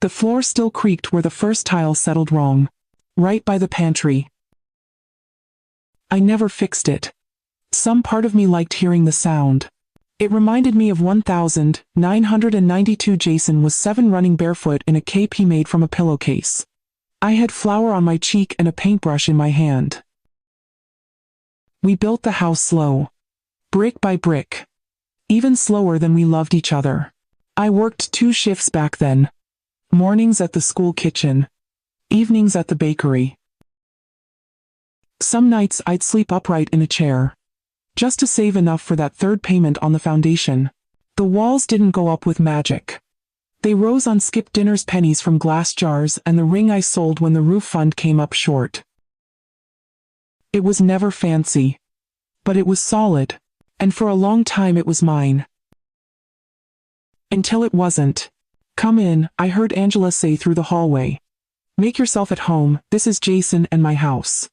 The floor still creaked where the first tile settled wrong. Right by the pantry. I never fixed it. Some part of me liked hearing the sound. It reminded me of 1992. Jason was 7 running barefoot in a cape he made from a pillowcase. I had flour on my cheek and a paintbrush in my hand. We built the house slow. Brick by brick. Even slower than we loved each other. I worked 2 shifts back then. Mornings at the school kitchen. Evenings at the bakery. Some nights I'd sleep upright in a chair. Just to save enough for that third payment on the foundation. The walls didn't go up with magic. They rose on skip dinner's pennies from glass jars and the ring I sold when the roof fund came up short. It was never fancy. But it was solid. And for a long time it was mine. Until it wasn't. "Come in," I heard Angela say through the hallway. "Make yourself at home, this is Jason and my house."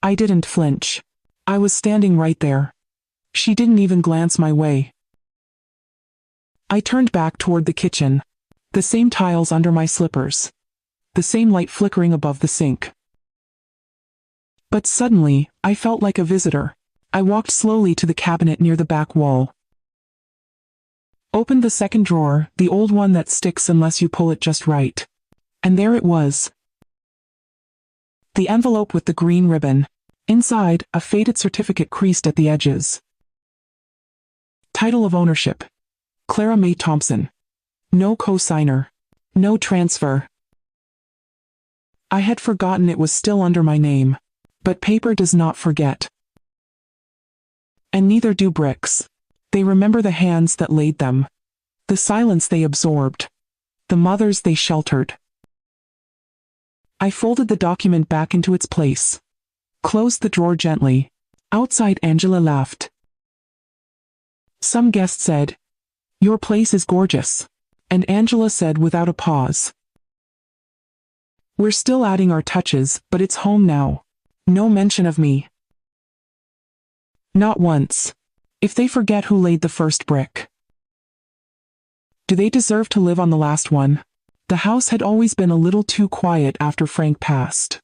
I didn't flinch. I was standing right there. She didn't even glance my way. I turned back toward the kitchen. The same tiles under my slippers. The same light flickering above the sink. But suddenly, I felt like a visitor. I walked slowly to the cabinet near the back wall. Opened the second drawer, the old one that sticks unless you pull it just right. And there it was. The envelope with the green ribbon. Inside, a faded certificate creased at the edges. Title of ownership: Clara Mae Thompson. No co-signer. No transfer. I had forgotten it was still under my name. But paper does not forget. And neither do bricks. They remember the hands that laid them. The silence they absorbed. The mothers they sheltered. I folded the document back into its place. Closed the drawer gently. Outside, Angela laughed. Some guest said, "Your place is gorgeous." And Angela said without a pause, "We're still adding our touches, but it's home now. No mention of me. Not once. If they forget who laid the first brick, do they deserve to live on the last one?" The house had always been a little too quiet after Frank passed.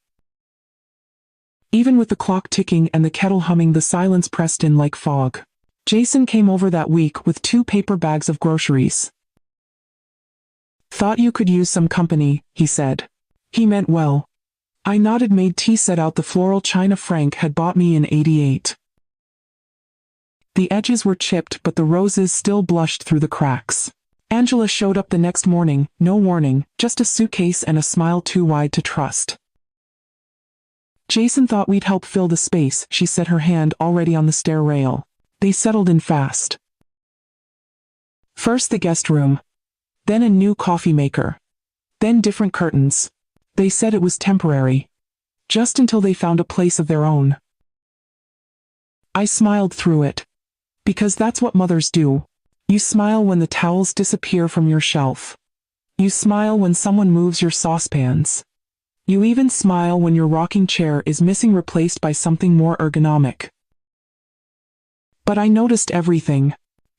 Even with the clock ticking and the kettle humming, the silence pressed in like fog. Jason came over that week with 2 paper bags of groceries. "Thought you could use some company," he said. He meant well. I nodded. Made tea, set out the floral china Frank had bought me in '88. The edges were chipped, but the roses still blushed through the cracks. Angela showed up the next morning, no warning, just a suitcase and a smile too wide to trust. "Jason thought we'd help fill the space," she said, her hand already on the stair rail. They settled in fast. First the guest room. Then a new coffee maker. Then different curtains. They said it was temporary. Just until they found a place of their own. I smiled through it. Because that's what mothers do. You smile when the towels disappear from your shelf. You smile when someone moves your saucepans. You even smile when your rocking chair is missing, replaced by something more ergonomic. But I noticed everything.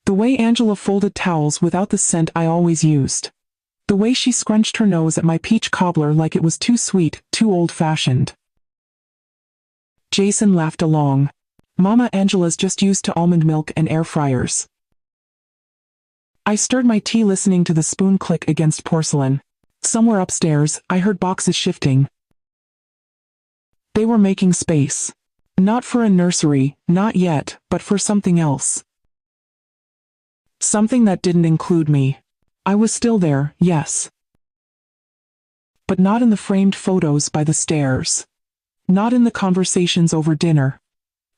The way Angela folded towels without the scent I always used. The way she scrunched her nose at my peach cobbler like it was too sweet, too old-fashioned. Jason laughed along. "Mama, Angela's just used to almond milk and air fryers." I stirred my tea, listening to the spoon click against porcelain. Somewhere upstairs, I heard boxes shifting. They were making space. Not for a nursery, not yet, but for something else. Something that didn't include me. I was still there, yes. But not in the framed photos by the stairs. Not in the conversations over dinner.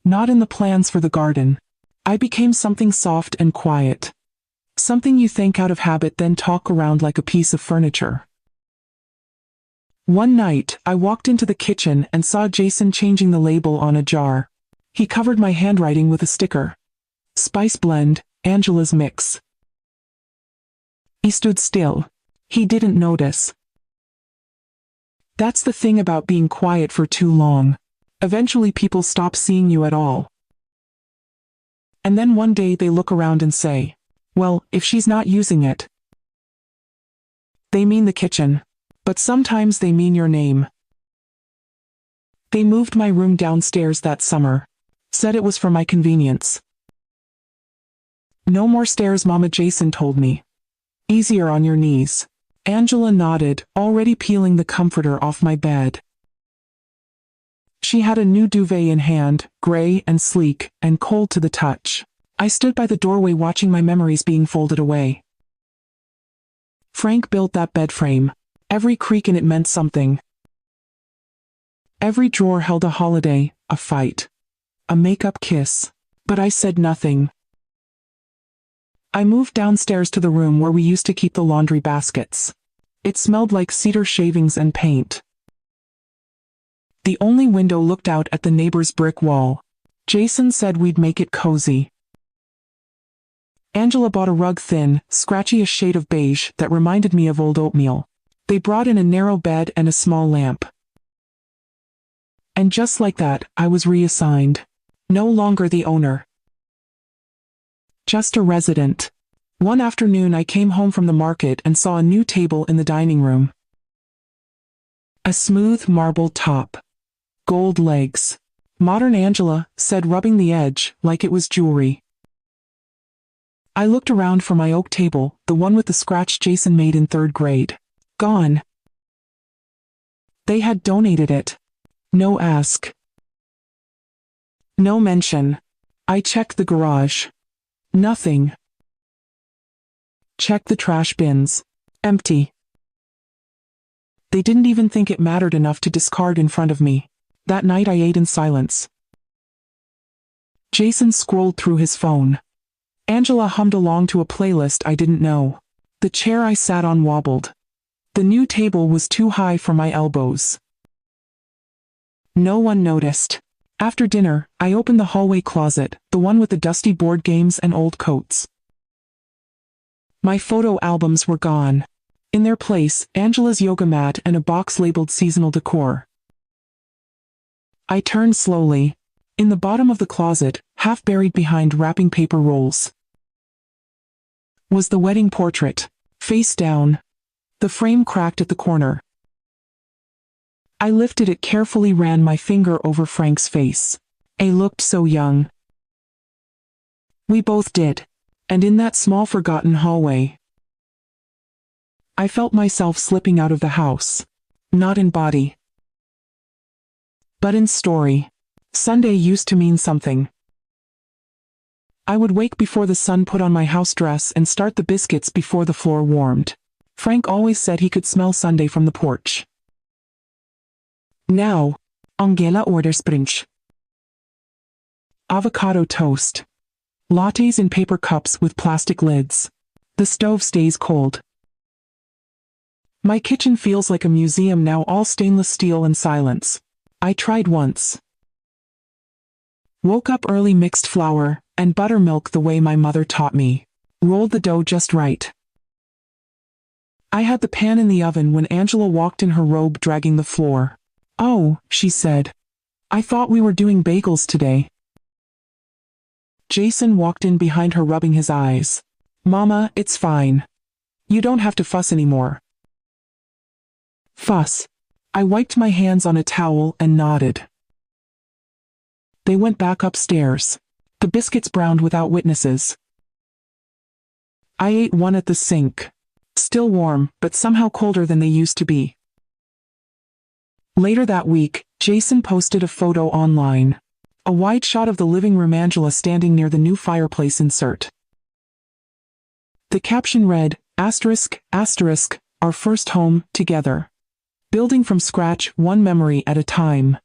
Not in the plans for the garden. I became something soft and quiet. Something you think out of habit then talk around like a piece of furniture. One night, I walked into the kitchen and saw Jason changing the label on a jar. He covered my handwriting with a sticker. "Spice blend, Angela's mix." He stood still. He didn't notice. That's the thing about being quiet for too long. Eventually people stop seeing you at all. And then one day they look around and say, "Well, if she's not using it." They mean the kitchen. But sometimes they mean your name. They moved my room downstairs that summer. Said it was for my convenience. No more stairs, Mama, Jason told me. Easier on your knees. Angela nodded, already peeling the comforter off my bed. She had a new duvet in hand, gray and sleek, and cold to the touch. I stood by the doorway watching my memories being folded away. Frank built that bed frame. Every creak in it meant something. Every drawer held a holiday, a fight, a make-up kiss. But I said nothing. I moved downstairs to the room where we used to keep the laundry baskets. It smelled like cedar shavings and paint. The only window looked out at the neighbor's brick wall. Jason said we'd make it cozy. Angela bought a rug thin, scratchy, a shade of beige that reminded me of old oatmeal. They brought in a narrow bed and a small lamp. And just like that, I was reassigned. No longer the owner. Just a resident. One afternoon I came home from the market and saw a new table in the dining room. A smooth marble top. Gold legs. Modern, Angela said, rubbing the edge like it was jewelry. I looked around for my oak table, the one with the scratch Jason made in 3rd grade. Gone. They had donated it. No ask. No mention. I checked the garage. Nothing. Checked the trash bins. Empty. They didn't even think it mattered enough to discard in front of me. That night I ate in silence. Jason scrolled through his phone. Angela hummed along to a playlist I didn't know. The chair I sat on wobbled. The new table was too high for my elbows. No one noticed. After dinner, I opened the hallway closet, the one with the dusty board games and old coats. My photo albums were gone. In their place, Angela's yoga mat and a box labeled seasonal decor. I turned slowly. In the bottom of the closet, half buried behind wrapping paper rolls, was the wedding portrait, face down. The frame cracked at the corner. I lifted it carefully, ran my finger over Frank's face. He looked so young. We both did. And in that small forgotten hallway, I felt myself slipping out of the house. Not in body, but in story. Sunday used to mean something. I would wake before the sun, put on my house dress, and start the biscuits before the floor warmed. Frank always said he could smell Sunday from the porch. Now, Angela orders brunch. Avocado toast. Lattes in paper cups with plastic lids. The stove stays cold. My kitchen feels like a museum now, all stainless steel and silence. I tried once. Woke up early, mixed flour and buttermilk the way my mother taught me. Rolled the dough just right. I had the pan in the oven when Angela walked in, her robe dragging the floor. "Oh," she said. "I thought we were doing bagels today." Jason walked in behind her, rubbing his eyes. "Mama, it's fine. You don't have to fuss anymore." Fuss. I wiped my hands on a towel and nodded. They went back upstairs. The biscuits browned without witnesses. I ate one at the sink. Still warm, but somehow colder than they used to be. Later that week, Jason posted a photo online. A wide shot of the living room, Angela standing near the new fireplace insert. The caption read, asterisk, asterisk, our first home, together. Building from scratch, one memory at a time.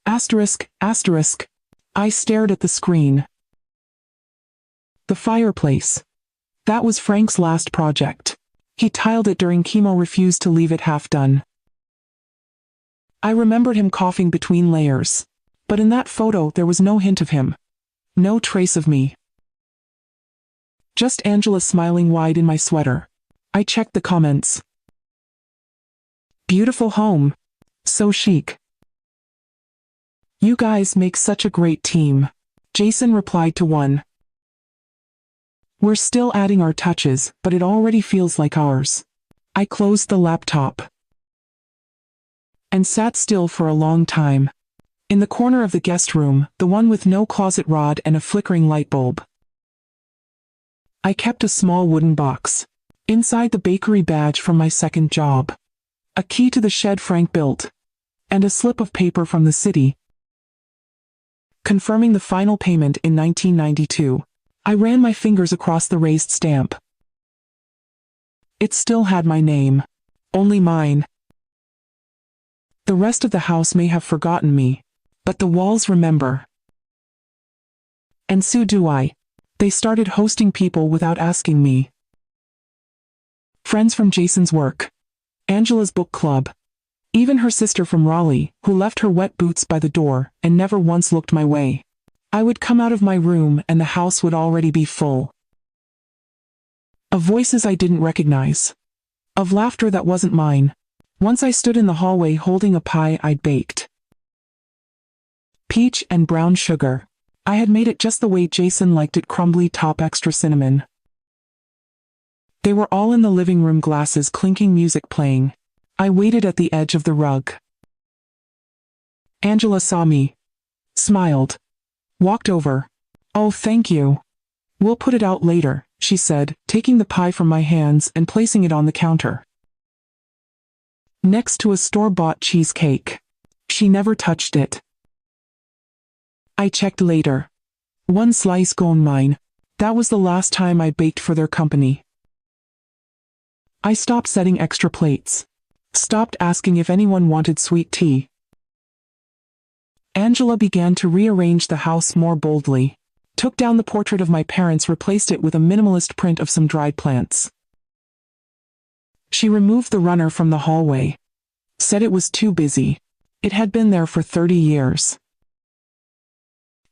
Asterisk, asterisk. I stared at the screen. The fireplace. That was Frank's last project. He tiled it during chemo, refused to leave it half done. I remembered him coughing between layers. But in that photo there was no hint of him. No trace of me. Just Angela smiling wide in my sweater. I checked the comments. Beautiful home. So chic. You guys make such a great team. Jason replied to one. We're still adding our touches, but it already feels like ours. I closed the laptop and sat still for a long time. In the corner of the guest room, the one with no closet rod and a flickering light bulb, I kept a small wooden box. Inside the bakery badge from my second job, a key to the shed Frank built, and a slip of paper from the city, confirming the final payment in 1992. I ran my fingers across the raised stamp. It still had my name. Only mine. The rest of the house may have forgotten me, but the walls remember. And so do I. They started hosting people without asking me. Friends from Jason's work, Angela's book club, even her sister from Raleigh, who left her wet boots by the door and never once looked my way. I would come out of my room and the house would already be full of voices I didn't recognize, of laughter that wasn't mine. Once I stood in the hallway holding a pie I'd baked. Peach and brown sugar. I had made it just the way Jason liked it, crumbly top, extra cinnamon. They were all in the living room, glasses clinking, music playing. I waited at the edge of the rug. Angela saw me, smiled, walked over. "Oh, thank you. We'll put it out later," she said, taking the pie from my hands and placing it on the counter, next to a store-bought cheesecake. She never touched it. I checked later. One slice gone, mine. That was the last time I baked for their company. I stopped setting extra plates. Stopped asking if anyone wanted sweet tea. Angela began to rearrange the house more boldly. Took down the portrait of my parents, replaced it with a minimalist print of some dried plants. She removed the runner from the hallway. Said it was too busy. It had been there for 30 years.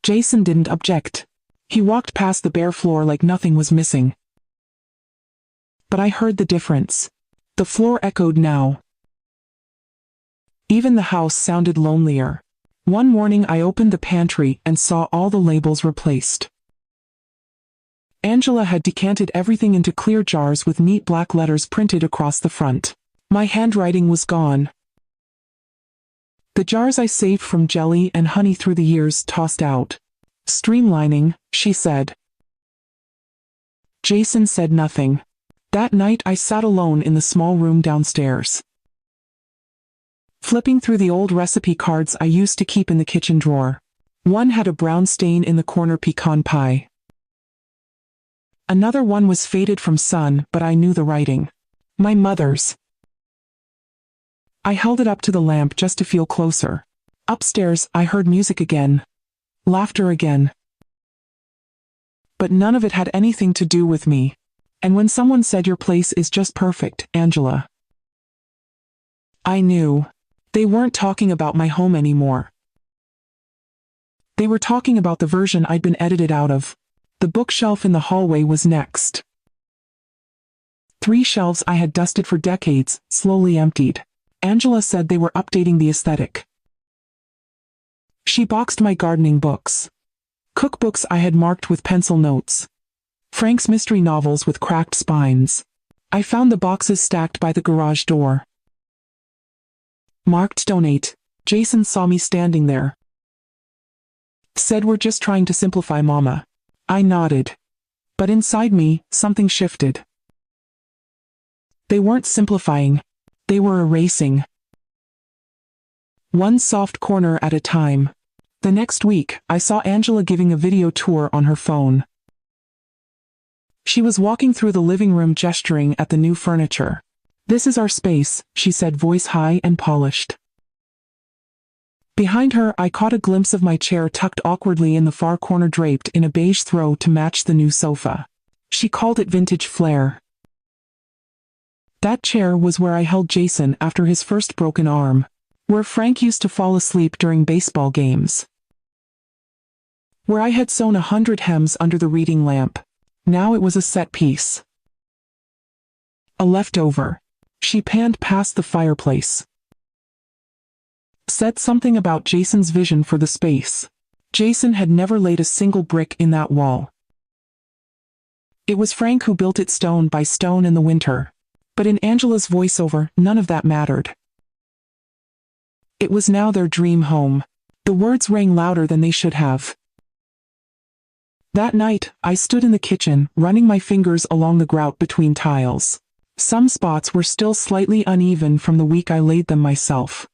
Jason didn't object. He walked past the bare floor like nothing was missing. But I heard the difference. The floor echoed now. Even the house sounded lonelier. One morning I opened the pantry and saw all the labels replaced. Angela had decanted everything into clear jars with neat black letters printed across the front. My handwriting was gone. The jars I saved from jelly and honey through the years tossed out. "Streamlining," she said. Jason said nothing. That night I sat alone in the small room downstairs, flipping through the old recipe cards I used to keep in the kitchen drawer. One had a brown stain in the corner, pecan pie. Another one was faded from sun, but I knew the writing. My mother's. I held it up to the lamp just to feel closer. Upstairs, I heard music again. Laughter again. But none of it had anything to do with me. And when someone said, "Your place is just perfect, Angela," I knew. They weren't talking about my home anymore. They were talking about the version I'd been edited out of. The bookshelf in the hallway was next. 3 shelves I had dusted for decades, slowly emptied. Angela said they were updating the aesthetic. She boxed my gardening books. Cookbooks I had marked with pencil notes. Frank's mystery novels with cracked spines. I found the boxes stacked by the garage door. Marked donate. Jason saw me standing there. Said, "We're just trying to simplify, Mama." I nodded. But inside me, something shifted. They weren't simplifying. They were erasing. One soft corner at a time. The next week, I saw Angela giving a video tour on her phone. She was walking through the living room gesturing at the new furniture. "This is our space," she said, voice high and polished. Behind her, I caught a glimpse of my chair tucked awkwardly in the far corner, draped in a beige throw to match the new sofa. She called it vintage flair. That chair was where I held Jason after his first broken arm, where Frank used to fall asleep during baseball games, where I had sewn 100 hems under the reading lamp. Now it was a set piece. A leftover. She panned past the fireplace. Said something about Jason's vision for the space. Jason had never laid a single brick in that wall. It was Frank who built it stone by stone in the winter. But in Angela's voiceover, none of that mattered. It was now their dream home. The words rang louder than they should have. That night, I stood in the kitchen, running my fingers along the grout between tiles. Some spots were still slightly uneven from the week I laid them myself.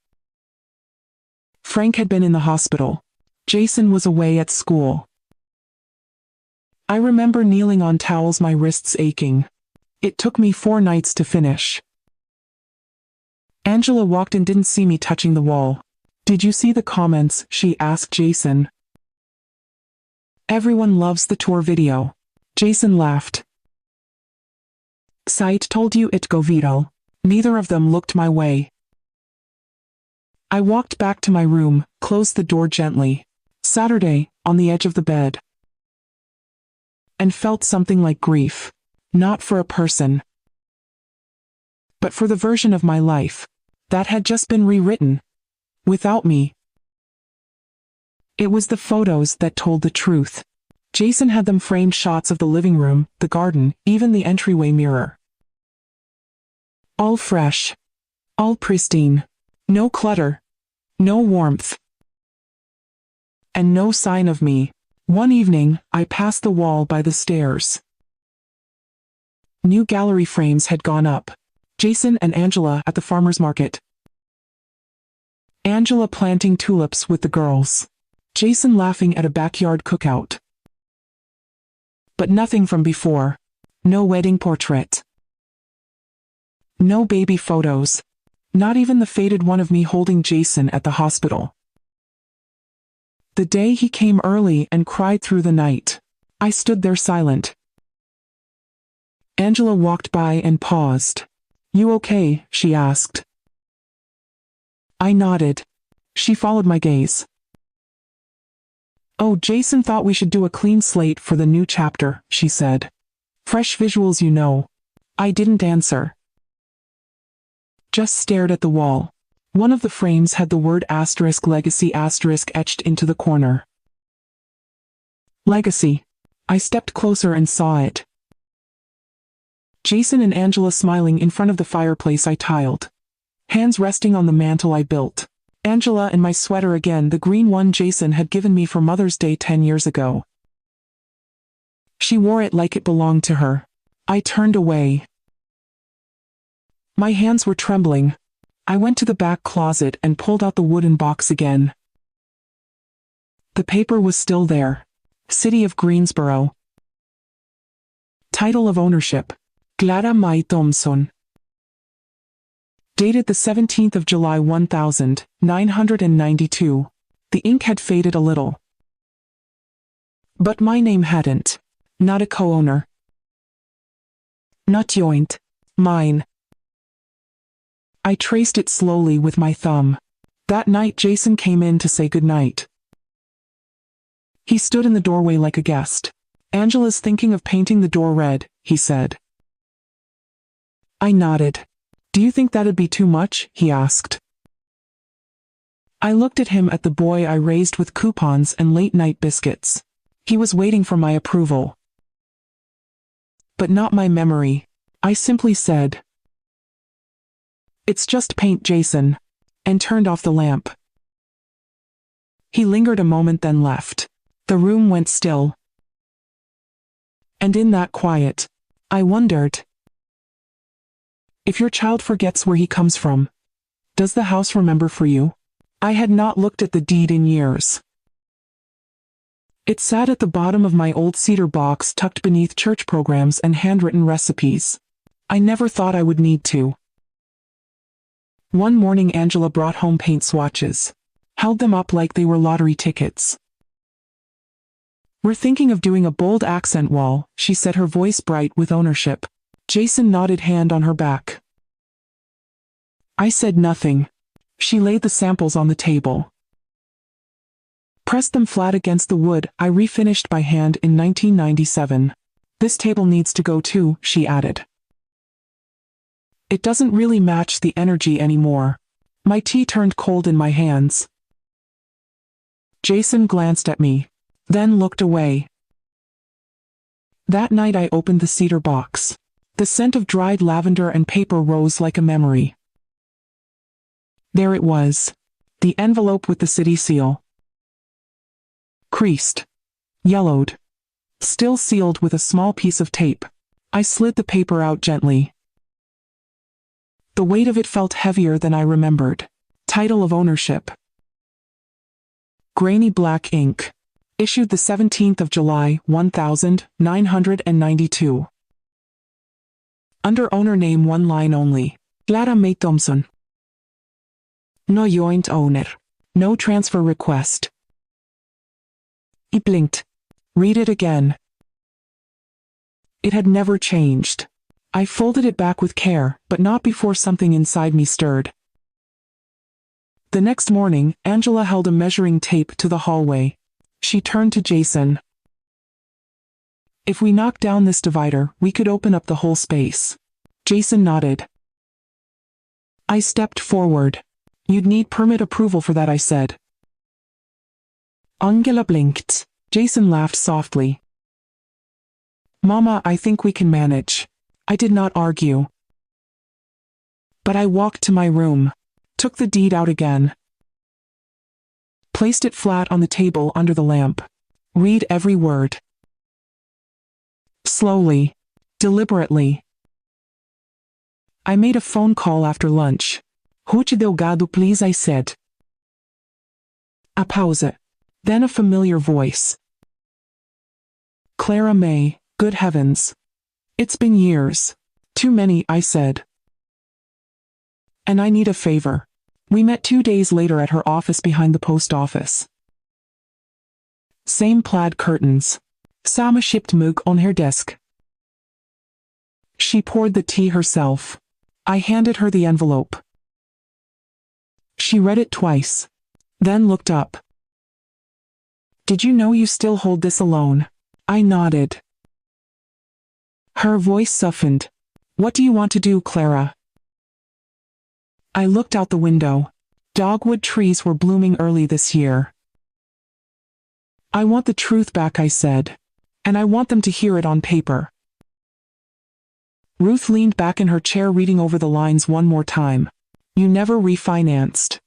Frank had been in the hospital. Jason was away at school. I remember kneeling on towels, my wrists aching. It took me 4 nights to finish. Angela walked and didn't see me touching the wall. "Did you see the comments?" she asked Jason. "Everyone loves the tour video." Jason laughed. "Site told you it'd go viral." Neither of them looked my way. I walked back to my room, closed the door gently. Saturday, on the edge of the bed. And felt something like grief. Not for a person, but for the version of my life that had just been rewritten, without me. It was the photos that told the truth. Jason had them framed, shots of the living room, the garden, even the entryway mirror. All fresh. All pristine. No clutter. No warmth. And no sign of me. One evening, I passed the wall by the stairs. New gallery frames had gone up. Jason and Angela at the farmer's market. Angela planting tulips with the girls. Jason laughing at a backyard cookout. But nothing from before. No wedding portrait. No baby photos. Not even the faded one of me holding Jason at the hospital. The day he came early and cried through the night. I stood there silent. Angela walked by and paused. "You okay?" she asked. I nodded. She followed my gaze. "Oh, Jason thought we should do a clean slate for the new chapter," she said. "Fresh visuals, you know." I didn't answer. Just stared at the wall. One of the frames had the word *legacy* etched into the corner. Legacy. I stepped closer and saw it. Jason and Angela smiling in front of the fireplace I tiled. Hands resting on the mantle I built. Angela in my sweater again, the green one Jason had given me for Mother's Day 10 years ago. She wore it like it belonged to her. I turned away. My hands were trembling. I went to the back closet and pulled out the wooden box again. The paper was still there. City of Greensboro. Title of ownership: Clara Mae Thompson. Dated the 17th of July 1992. The ink had faded a little. But my name hadn't. Not a co-owner. Not joint. Mine. I traced it slowly with my thumb. That night Jason came in to say goodnight. He stood in the doorway like a guest. "Angela's thinking of painting the door red," he said. I nodded. "Do you think that'd be too much?" he asked. I looked at him, at the boy I raised with coupons and late-night biscuits. He was waiting for my approval. But not my memory. I simply said, "It's just paint, Jason," and turned off the lamp. He lingered a moment, then left. The room went still. And in that quiet, I wondered, if your child forgets where he comes from, does the house remember for you? I had not looked at the deed in years. It sat at the bottom of my old cedar box, tucked beneath church programs and handwritten recipes. I never thought I would need to. One morning Angela brought home paint swatches. Held them up like they were lottery tickets. "We're thinking of doing a bold accent wall," she said, her voice bright with ownership. Jason nodded, hand on her back. I said nothing. She laid the samples on the table. Pressed them flat against the wood I refinished by hand in 1997. "This table needs to go too," she added. "It doesn't really match the energy anymore." My tea turned cold in my hands. Jason glanced at me, then looked away. That night I opened the cedar box. The scent of dried lavender and paper rose like a memory. There it was. The envelope with the city seal. Creased. Yellowed. Still sealed with a small piece of tape. I slid the paper out gently. The weight of it felt heavier than I remembered. Title of ownership. Grainy black ink. Issued the 17th of July, 1992. Under owner name, one line only. Clara Mae Thompson. No joint owner. No transfer request. He blinked. Read it again. It had never changed. I folded it back with care, but not before something inside me stirred. The next morning, Angela held a measuring tape to the hallway. She turned to Jason. If we knock down this divider, we could open up the whole space. Jason nodded. I stepped forward. You'd need permit approval for that, I said. Angela blinked. Jason laughed softly. Mama, I think we can manage. I did not argue. But I walked to my room. Took the deed out again. Placed it flat on the table under the lamp. Read every word. Slowly. Deliberately. I made a phone call after lunch. Ruth Delgado, please, I said. A pause. Then a familiar voice. Clara Mae, good heavens. It's been years. Too many, I said. And I need a favor. We met 2 days later at her office behind the post office. Same plaid curtains. Sama shipped mug on her desk. She poured the tea herself. I handed her the envelope. She read it twice. Then looked up. Did you know you still hold this alone? I nodded. Her voice softened. What do you want to do, Clara? I looked out the window. Dogwood trees were blooming early this year. I want the truth back, I said. And I want them to hear it on paper. Ruth leaned back in her chair, reading over the lines one more time. You never refinanced.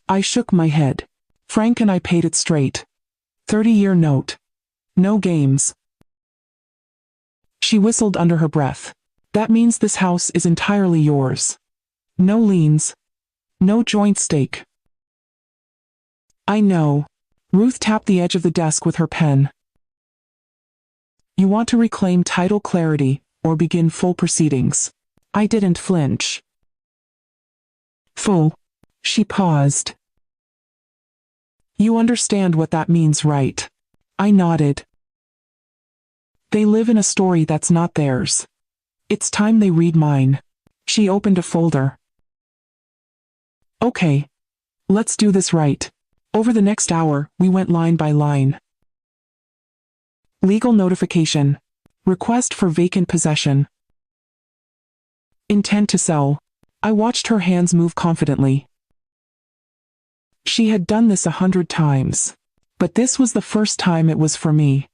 I shook my head. Frank and I paid it straight. 30-year note. No games. She whistled under her breath. That means this house is entirely yours. No liens. No joint stake. I know. Ruth tapped the edge of the desk with her pen. You want to reclaim title clarity, or begin full proceedings. I didn't flinch. Full. She paused. You understand what that means, right? I nodded. They live in a story that's not theirs. It's time they read mine. She opened a folder. Okay. Let's do this right. Over the next hour, we went line by line. Legal notification. Request for vacant possession. Intent to sell. I watched her hands move confidently. She had done this 100 times. But this was the first time it was for me.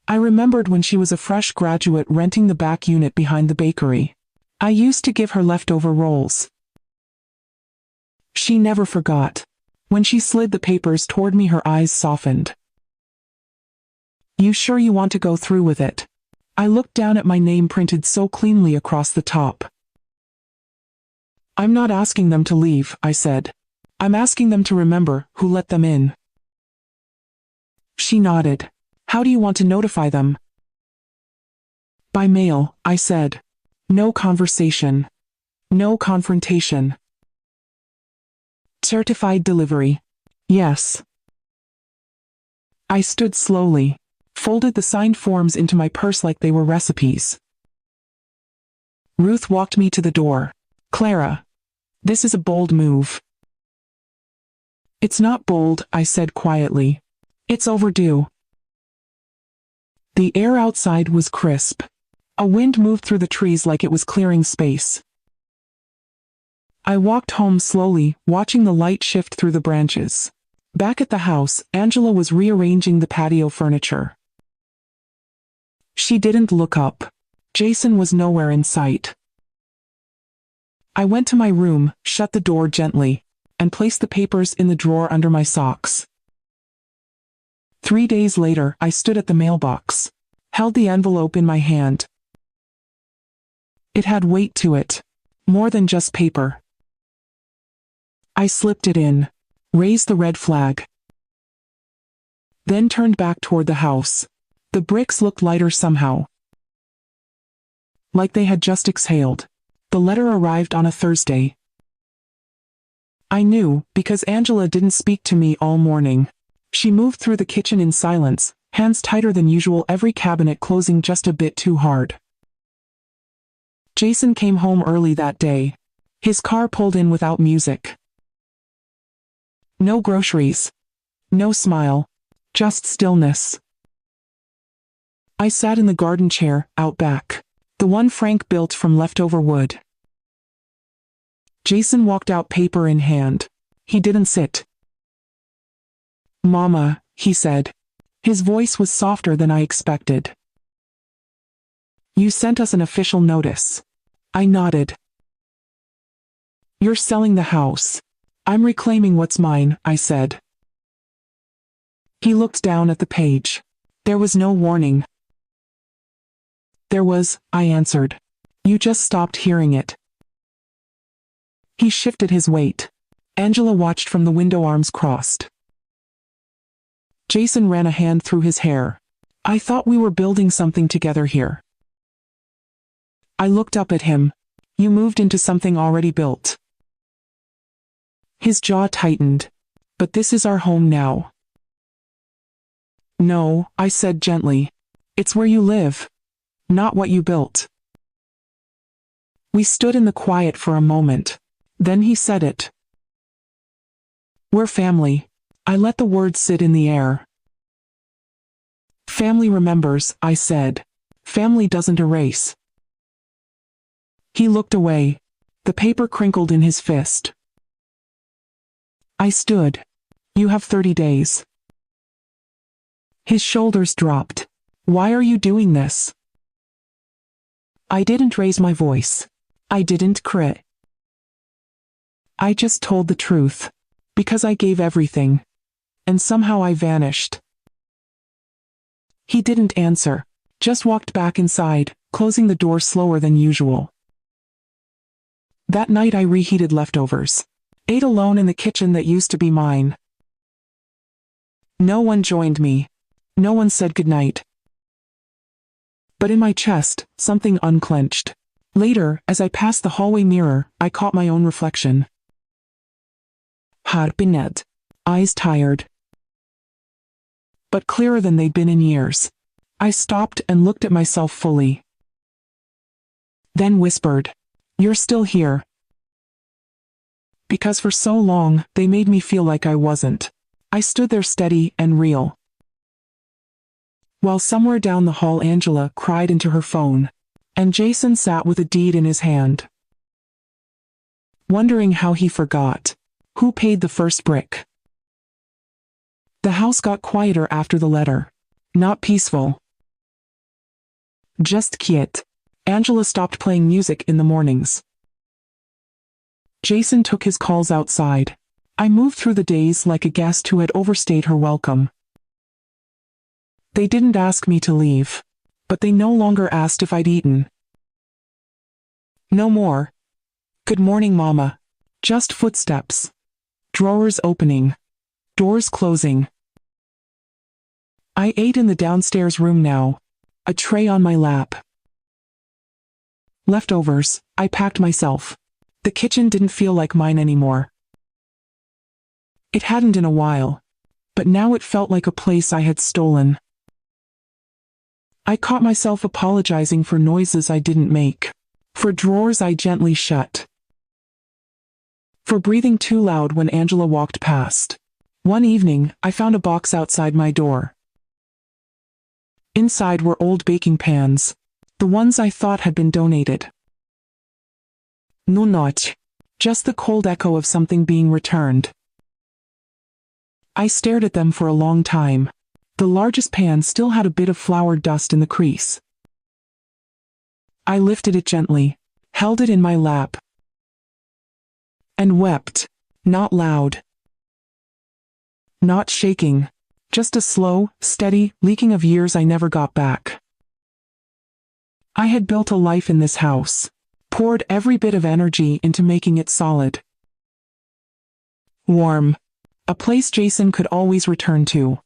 I remembered when she was a fresh graduate renting the back unit behind the bakery. I used to give her leftover rolls. She never forgot. When she slid the papers toward me, her eyes softened. You sure you want to go through with it? I looked down at my name printed so cleanly across the top. I'm not asking them to leave, I said. I'm asking them to remember who let them in. She nodded. How do you want to notify them? By mail, I said. No conversation. No confrontation. Certified delivery. Yes. I stood slowly, folded the signed forms into my purse like they were recipes. Ruth walked me to the door. Clara, this is a bold move. It's not bold, I said quietly. It's overdue. The air outside was crisp. A wind moved through the trees like it was clearing space. I walked home slowly, watching the light shift through the branches. Back at the house, Angela was rearranging the patio furniture. She didn't look up. Jason was nowhere in sight. I went to my room, shut the door gently, and placed the papers in the drawer under my socks. 3 days later, I stood at the mailbox, held the envelope in my hand. It had weight to it, more than just paper. I slipped it in, raised the red flag, then turned back toward the house. The bricks looked lighter somehow, like they had just exhaled. The letter arrived on a Thursday. I knew, because Angela didn't speak to me all morning. She moved through the kitchen in silence, hands tighter than usual, every cabinet closing just a bit too hard. Jason came home early that day. His car pulled in without music. No groceries. No smile. Just stillness. I sat in the garden chair, out back. The one Frank built from leftover wood. Jason walked out, paper in hand. He didn't sit. "Mama," he said. His voice was softer than I expected. "You sent us an official notice." I nodded. "You're selling the house." "I'm reclaiming what's mine," I said. He looked down at the page. There was no warning. "There was," I answered. "You just stopped hearing it." He shifted his weight. Angela watched from the window, arms crossed. Jason ran a hand through his hair. "I thought we were building something together here." I looked up at him. "You moved into something already built." His jaw tightened. "But this is our home now." "No," I said gently. "It's where you live. Not what you built." We stood in the quiet for a moment. Then he said it. "We're family." I let the words sit in the air. "Family remembers," I said. "Family doesn't erase." He looked away. The paper crinkled in his fist. I stood. "You have 30 days. His shoulders dropped. "Why are you doing this?" I didn't raise my voice. I didn't cry. I just told the truth. Because I gave everything. And somehow I vanished. He didn't answer. Just walked back inside, closing the door slower than usual. That night I reheated leftovers. Ate alone in the kitchen that used to be mine. No one joined me. No one said goodnight. But in my chest, something unclenched. Later, as I passed the hallway mirror, I caught my own reflection. Harpined. Eyes tired. But clearer than they'd been in years. I stopped and looked at myself fully. Then whispered, "You're still here." Because for so long, they made me feel like I wasn't. I stood there steady and real. While somewhere down the hall Angela cried into her phone, and Jason sat with a deed in his hand. Wondering how he forgot. Who paid the first brick? The house got quieter after the letter. Not peaceful. Just quiet. Angela stopped playing music in the mornings. Jason took his calls outside. I moved through the days like a guest who had overstayed her welcome. They didn't ask me to leave. But they no longer asked if I'd eaten. No more. "Good morning, Mama." Just footsteps. Drawers opening. Doors closing. I ate in the downstairs room now. A tray on my lap. Leftovers. I packed myself. The kitchen didn't feel like mine anymore. It hadn't in a while. But now it felt like a place I had stolen. I caught myself apologizing for noises I didn't make. For drawers I gently shut. For breathing too loud when Angela walked past. One evening, I found a box outside my door. Inside were old baking pans. The ones I thought had been donated. No note. Just the cold echo of something being returned. I stared at them for a long time. The largest pan still had a bit of flour dust in the crease. I lifted it gently, held it in my lap, and wept. Not loud, not shaking, just a slow, steady leaking of years I never got back. I had built a life in this house, poured every bit of energy into making it solid, warm, a place Jason could always return to.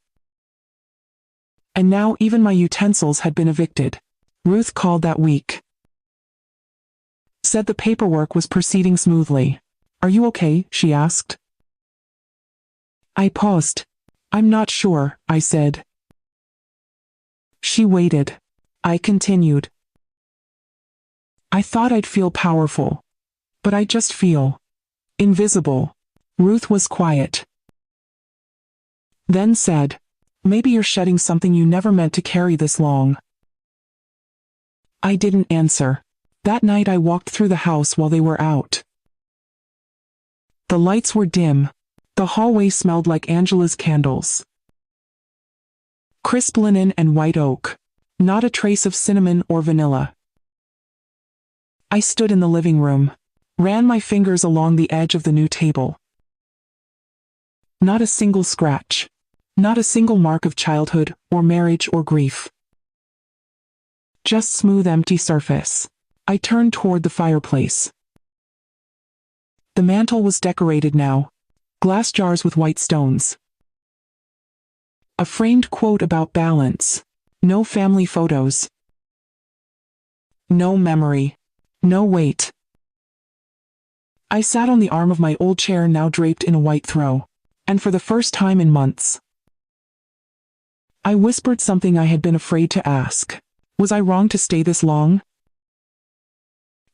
And now even my utensils had been evicted. Ruth called that week. Said the paperwork was proceeding smoothly. "Are you okay?" she asked. I paused. "I'm not sure," I said. She waited. I continued. "I thought I'd feel powerful, but I just feel invisible." Ruth was quiet. Then said, "Maybe you're shedding something you never meant to carry this long." I didn't answer. That night I walked through the house while they were out. The lights were dim. The hallway smelled like Angela's candles. Crisp linen and white oak. Not a trace of cinnamon or vanilla. I stood in the living room, ran my fingers along the edge of the new table. Not a single scratch. Not a single mark of childhood, or marriage, or grief. Just smooth, empty surface. I turned toward the fireplace. The mantel was decorated now. Glass jars with white stones. A framed quote about balance. No family photos. No memory. No weight. I sat on the arm of my old chair, now draped in a white throw, and for the first time in months, I whispered something I had been afraid to ask. Was I wrong to stay this long?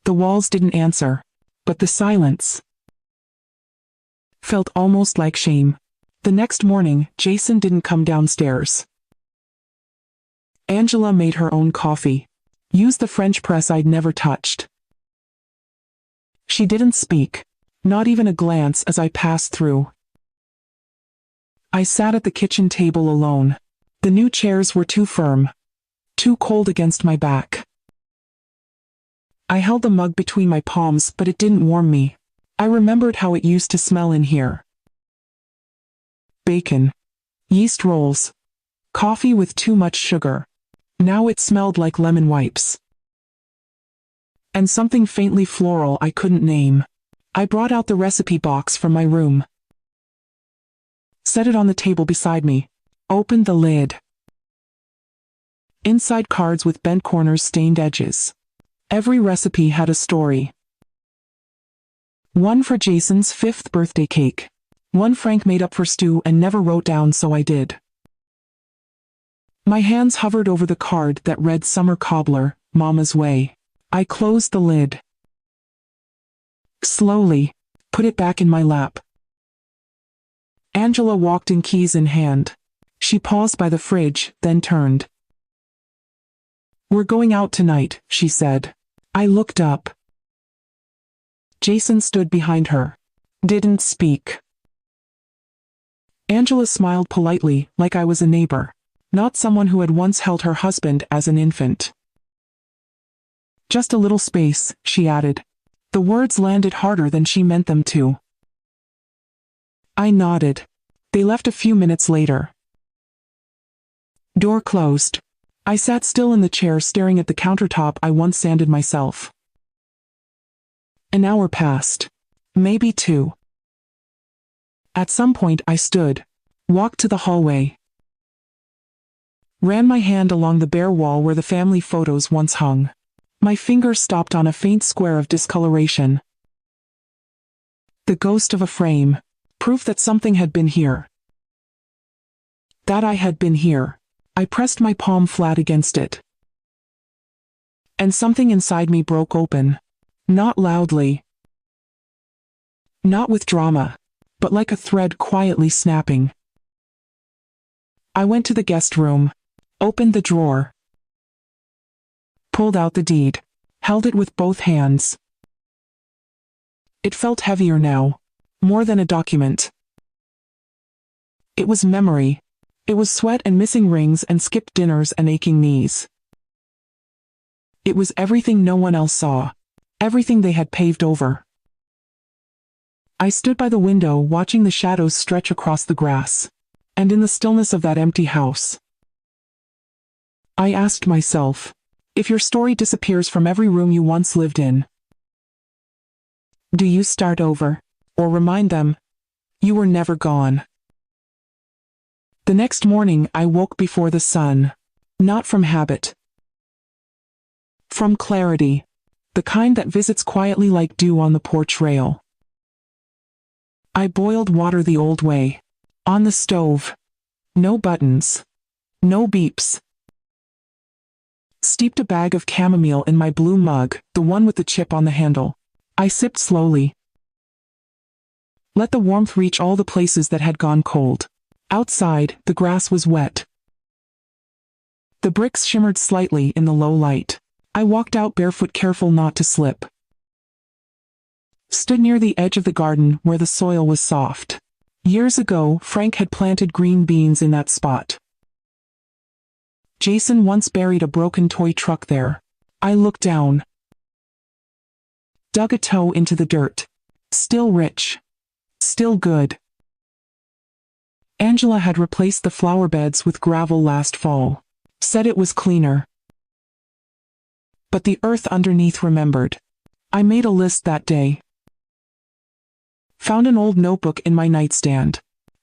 The walls didn't answer, but the silence felt almost like shame. The next morning, Jason didn't come downstairs. Angela made her own coffee, used the French press I'd never touched. She didn't speak, not even a glance as I passed through. I sat at the kitchen table alone. The new chairs were too firm, too cold against my back. I held the mug between my palms, but it didn't warm me. I remembered how it used to smell in here. Bacon, yeast rolls, coffee with too much sugar. Now it smelled like lemon wipes. And something faintly floral I couldn't name. I brought out the recipe box from my room, set it on the table beside me, opened the lid. Inside, cards with bent corners, stained edges. Every recipe had a story. One for Jason's 5th birthday cake. One Frank made up for stew and never wrote down, so I did. My hands hovered over the card that read Summer Cobbler, Mama's Way. I closed the lid. Slowly, put it back in my lap. Angela walked in, keys in hand. She paused by the fridge, then turned. "We're going out tonight," she said. I looked up. Jason stood behind her. Didn't speak. Angela smiled politely, like I was a neighbor, not someone who had once held her husband as an infant. "Just a little space," she added. The words landed harder than she meant them to. I nodded. They left a few minutes later. Door closed. I sat still in the chair, staring at the countertop I once sanded myself. An hour passed. Maybe 2. At some point I stood, walked to the hallway, ran my hand along the bare wall where the family photos once hung. My fingers stopped on a faint square of discoloration. The ghost of a frame. Proof that something had been here. That I had been here. I pressed my palm flat against it. And something inside me broke open. Not loudly. Not with drama. But like a thread quietly snapping. I went to the guest room. Opened the drawer. Pulled out the deed. Held it with both hands. It felt heavier now. More than a document. It was memory. It was sweat and missing rings and skipped dinners and aching knees. It was everything no one else saw. Everything they had paved over. I stood by the window watching the shadows stretch across the grass. And in the stillness of that empty house, I asked myself, if your story disappears from every room you once lived in, do you start over? Or remind them, you were never gone? The next morning I woke before the sun. Not from habit. From clarity. The kind that visits quietly like dew on the porch rail. I boiled water the old way. On the stove. No buttons. No beeps. Steeped a bag of chamomile in my blue mug, the one with the chip on the handle. I sipped slowly. Let the warmth reach all the places that had gone cold. Outside, the grass was wet. The bricks shimmered slightly in the low light. I walked out barefoot, careful not to slip. Stood near the edge of the garden where the soil was soft. Years ago, Frank had planted green beans in that spot. Jason once buried a broken toy truck there. I looked down. Dug a toe into the dirt. Still rich. Still good. Angela had replaced the flower beds with gravel last fall. Said it was cleaner. But the earth underneath remembered. I made a list that day. Found an old notebook in my nightstand.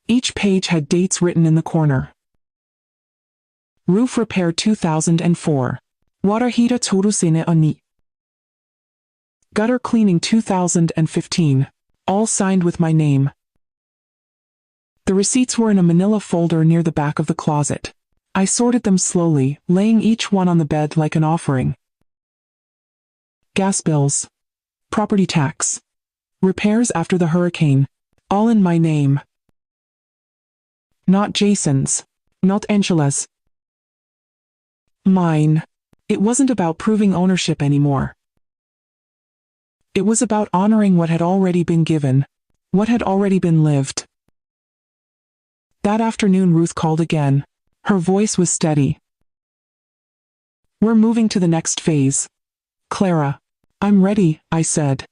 Each page had dates written in the corner. Roof repair 2004. Water heater torusine oni. Gutter cleaning 2015. All signed with my name. The receipts were in a manila folder near the back of the closet. I sorted them slowly, laying each one on the bed like an offering. Gas bills. Property tax. Repairs after the hurricane. All in my name. Not Jason's. Not Angela's. Mine. It wasn't about proving ownership anymore. It was about honoring what had already been given. What had already been lived. That afternoon Ruth called again. Her voice was steady. We're moving to the next phase. Clara. I'm ready, I said.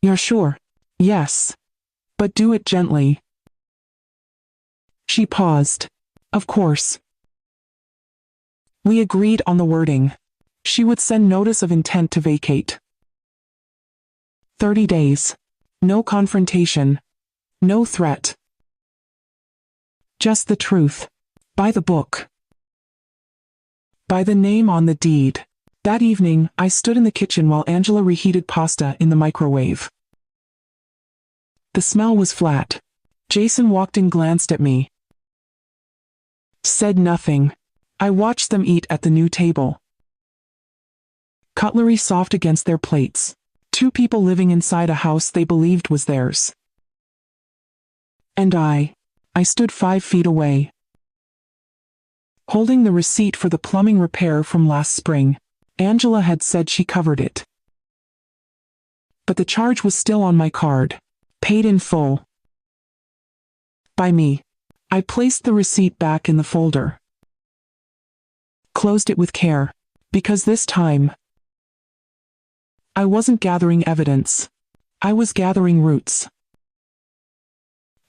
You're sure? Yes. But do it gently. She paused. Of course. We agreed on the wording. She would send notice of intent to vacate. 30 days. No confrontation. No threat. Just the truth. By the book. By the name on the deed. That evening, I stood in the kitchen while Angela reheated pasta in the microwave. The smell was flat. Jason walked in, glanced at me. Said nothing. I watched them eat at the new table. Cutlery soft against their plates. Two people living inside a house they believed was theirs. And I stood 5 feet away. Holding the receipt for the plumbing repair from last spring. Angela had said she covered it. But the charge was still on my card. Paid in full. By me. I placed the receipt back in the folder. Closed it with care. Because this time, I wasn't gathering evidence. I was gathering roots.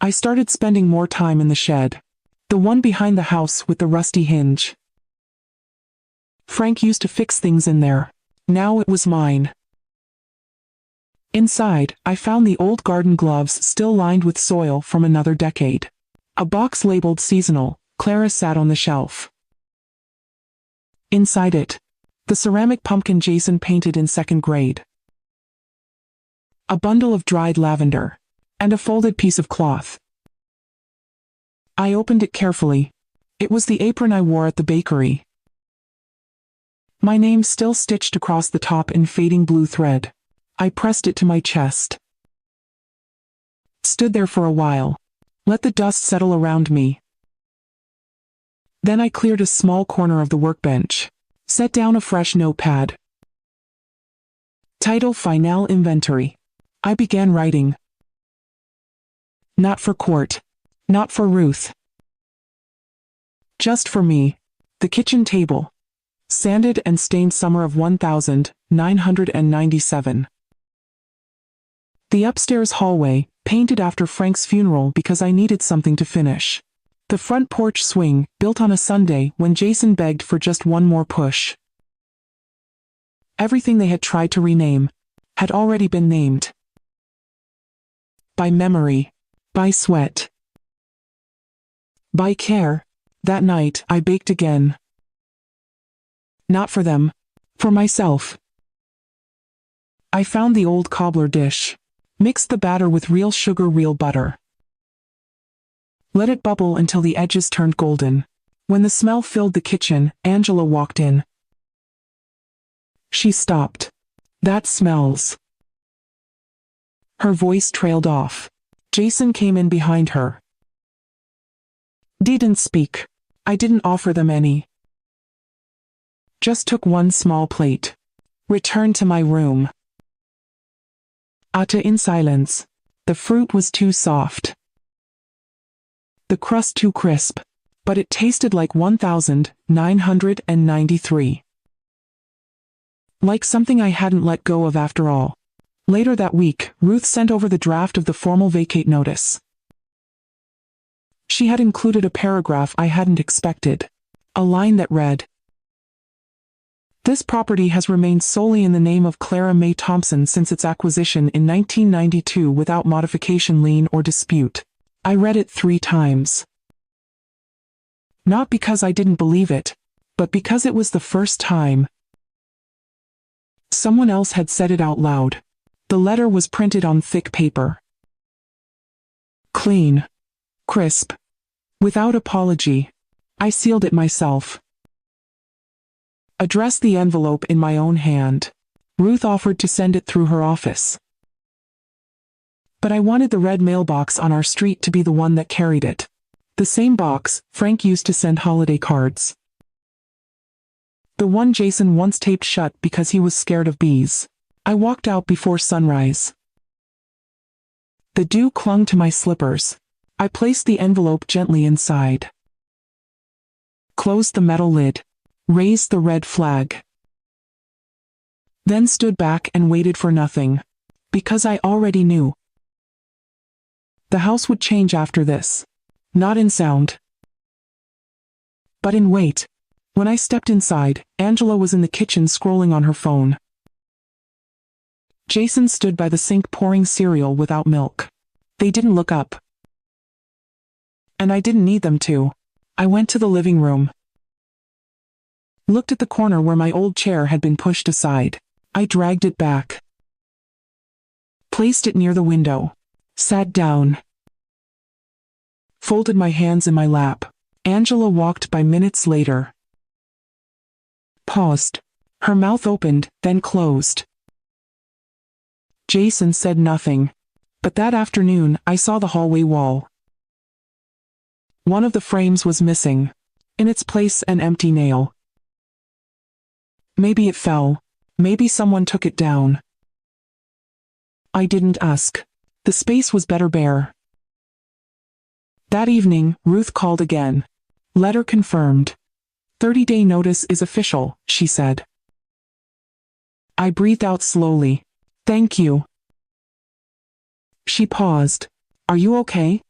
I started spending more time in the shed. The one behind the house with the rusty hinge. Frank used to fix things in there. Now it was mine. Inside, I found the old garden gloves still lined with soil from another decade. A box labeled seasonal. Clara sat on the shelf. Inside it, the ceramic pumpkin Jason painted in 2nd grade. A bundle of dried lavender. And a folded piece of cloth. I opened it carefully. It was the apron I wore at the bakery. My name still stitched across the top in fading blue thread. I pressed it to my chest. Stood there for a while. Let the dust settle around me. Then I cleared a small corner of the workbench. Set down a fresh notepad. Title: Final Inventory. I began writing. Not for court. Not for Ruth. Just for me. The kitchen table. Sanded and stained summer of 1997. The upstairs hallway, painted after Frank's funeral because I needed something to finish. The front porch swing, built on a Sunday when Jason begged for just one more push. Everything they had tried to rename had already been named. By memory. By sweat. By care. That night, I baked again. Not for them. For myself. I found the old cobbler dish. Mixed the batter with real sugar, real butter. Let it bubble until the edges turned golden. When the smell filled the kitchen, Angela walked in. She stopped. That smells. Her voice trailed off. Jason came in behind her. Didn't speak. I didn't offer them any. Just took one small plate. Returned to my room. Ate in silence. The fruit was too soft. The crust too crisp. But it tasted like 1993. Like something I hadn't let go of after all. Later that week, Ruth sent over the draft of the formal vacate notice. She had included a paragraph I hadn't expected. A line that read, "This property has remained solely in the name of Clara Mae Thompson since its acquisition in 1992 without modification, lien, or dispute." I read it 3 times. Not because I didn't believe it, but because it was the first time someone else had said it out loud. The letter was printed on thick paper. Clean. Crisp. Without apology. I sealed it myself. Addressed the envelope in my own hand. Ruth offered to send it through her office. But I wanted the red mailbox on our street to be the one that carried it. The same box Frank used to send holiday cards. The one Jason once taped shut because he was scared of bees. I walked out before sunrise. The dew clung to my slippers. I placed the envelope gently inside. Closed the metal lid. Raised the red flag. Then stood back and waited for nothing. Because I already knew. The house would change after this. Not in sound, but in weight. When I stepped inside, Angela was in the kitchen scrolling on her phone. Jason stood by the sink pouring cereal without milk. They didn't look up. And I didn't need them to. I went to the living room. Looked at the corner where my old chair had been pushed aside. I dragged it back. Placed it near the window. Sat down. Folded my hands in my lap. Angela walked by minutes later. Paused. Her mouth opened, then closed. Jason said nothing. But that afternoon, I saw the hallway wall. One of the frames was missing. In its place, an empty nail. Maybe it fell. Maybe someone took it down. I didn't ask. The space was better bare. That evening, Ruth called again. Letter confirmed. 30-day notice is official, she said. I breathed out slowly. Thank you. She paused. Are you okay?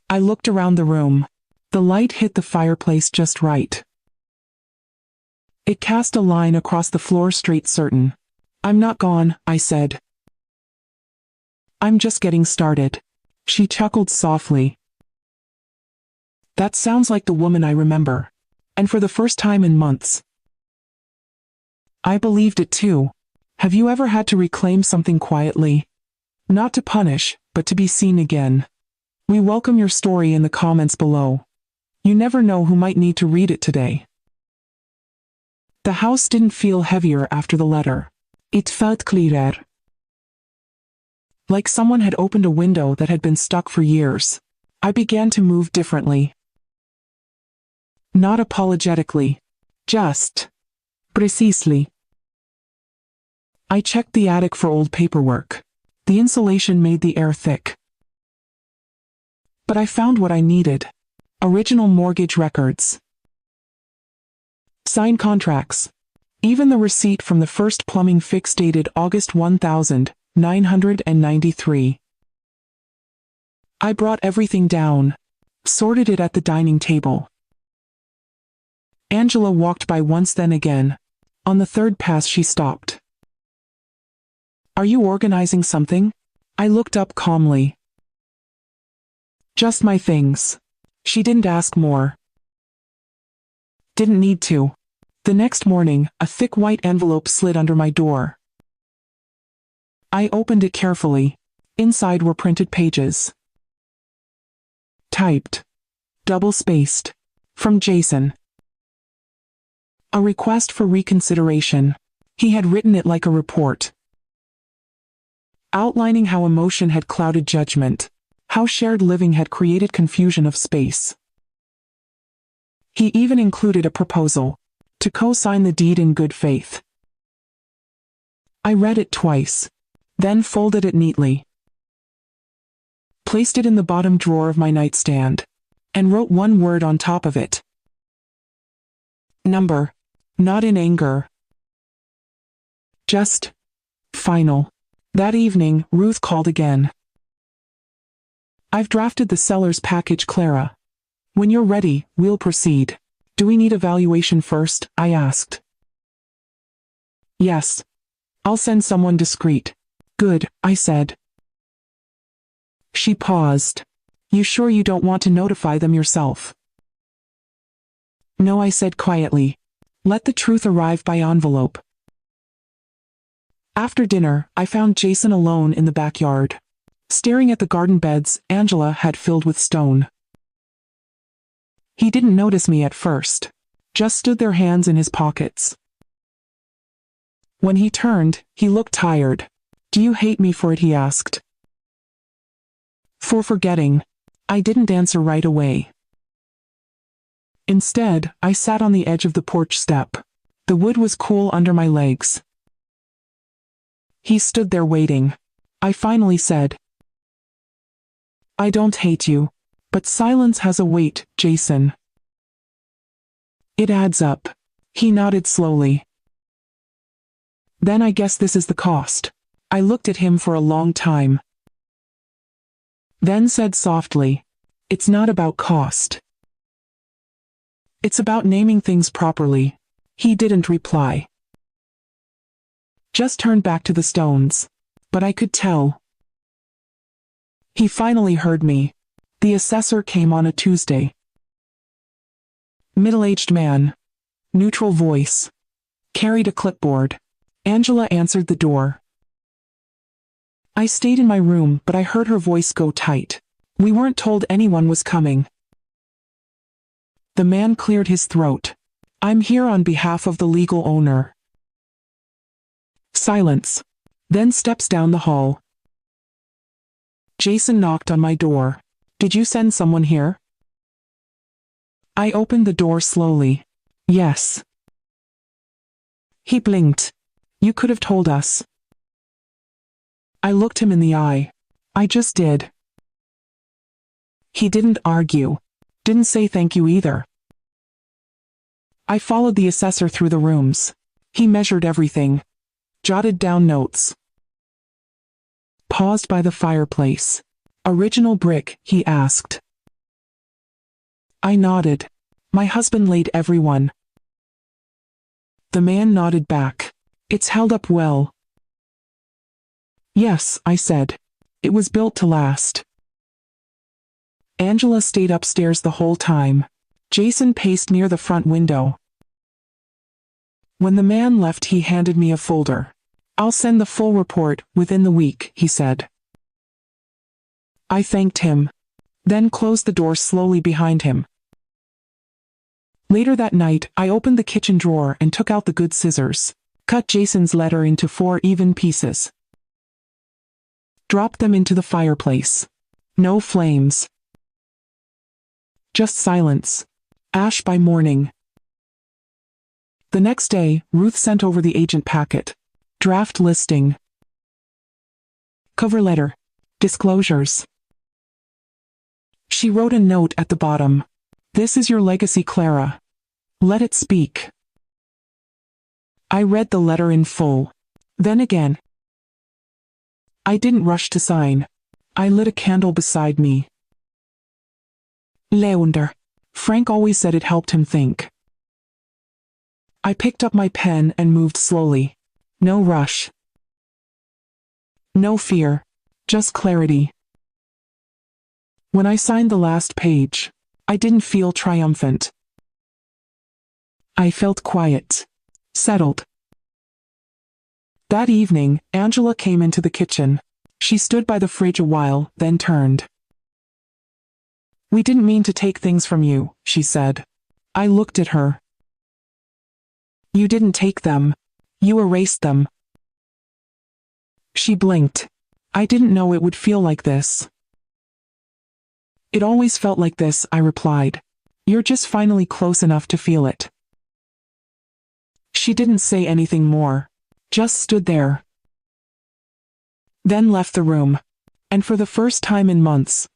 I looked around the room. The light hit the fireplace just right. It cast a line across the floor, straight, certain. I'm not gone, I said. I'm just getting started. She chuckled softly. That sounds like the woman I remember. And for the first time in months. I believed it too. Have you ever had to reclaim something quietly? Not to punish, but to be seen again. We welcome your story in the comments below. You never know who might need to read it today. The house didn't feel heavier after the letter. It felt clearer. Like someone had opened a window that had been stuck for years. I began to move differently. Not apologetically. Just. Precisely. I checked the attic for old paperwork. The insulation made the air thick. But I found what I needed. Original mortgage records. Signed contracts. Even the receipt from the first plumbing fix dated August 1993. I brought everything down, sorted it at the dining table. Angela walked by once, then again. On the third pass she stopped. Are you organizing something? I looked up calmly. Just my things. She didn't ask more. Didn't need to. The next morning, a thick white envelope slid under my door. I opened it carefully. Inside were printed pages. Typed. Double-spaced. From Jason. A request for reconsideration. He had written it like a report. Outlining how emotion had clouded judgment. How shared living had created confusion of space. He even included a proposal to co-sign the deed in good faith. I read it twice, then folded it neatly, placed it in the bottom drawer of my nightstand, and wrote one word on top of it. Number. Not in anger. Just final. That evening, Ruth called again. I've drafted the seller's package, Clara. When you're ready, we'll proceed. Do we need a valuation first? I asked. Yes. I'll send someone discreet. Good, I said. She paused. You sure you don't want to notify them yourself? No, I said quietly. Let the truth arrive by envelope. After dinner, I found Jason alone in the backyard. Staring at the garden beds Angela had filled with stone. He didn't notice me at first. Just stood there, hands in his pockets. When he turned, he looked tired. Do you hate me for it? He asked. For forgetting. I didn't answer right away. Instead, I sat on the edge of the porch step. The wood was cool under my legs. He stood there waiting. I finally said, I don't hate you. But silence has a weight, Jason. It adds up. He nodded slowly. Then I guess this is the cost. I looked at him for a long time. Then said softly, it's not about cost. It's about naming things properly. He didn't reply. Just turned back to the stones. But I could tell. He finally heard me. The assessor came on a Tuesday. Middle-aged man. Neutral voice. Carried a clipboard. Angela answered the door. I stayed in my room, but I heard her voice go tight. We weren't told anyone was coming. The man cleared his throat. I'm here on behalf of the legal owner. Silence. Then steps down the hall. Jason knocked on my door. Did you send someone here? I opened the door slowly. Yes. He blinked. You could have told us. I looked him in the eye. I just did. He didn't argue. Didn't say thank you either. I followed the assessor through the rooms. He measured everything. Jotted down notes. Paused by the fireplace. Original brick, he asked. I nodded. My husband laid everyone. The man nodded back. It's held up well. Yes, I said. It was built to last. Angela stayed upstairs the whole time. Jason paced near the front window. When the man left, he handed me a folder. I'll send the full report within the week, he said. I thanked him, then closed the door slowly behind him. Later that night, I opened the kitchen drawer and took out the good scissors, cut Jason's letter into 4 even pieces. Dropped them into the fireplace. No flames. Just silence. Ash by morning. The next day, Ruth sent over the agent packet. Draft listing. Cover letter. Disclosures. She wrote a note at the bottom. This is your legacy, Clara. Let it speak. I read the letter in full. Then again. I didn't rush to sign. I lit a candle beside me. Lavender. Frank always said it helped him think. I picked up my pen and moved slowly. No rush. No fear. Just clarity. When I signed the last page, I didn't feel triumphant. I felt quiet. Settled. That evening, Angela came into the kitchen. She stood by the fridge a while, then turned. "We didn't mean to take things from you," she said. I looked at her. "You didn't take them. You erased them." She blinked. "I didn't know it would feel like this." "It always felt like this," I replied. "You're just finally close enough to feel it." She didn't say anything more. Just stood there. Then left the room. And for the first time in months,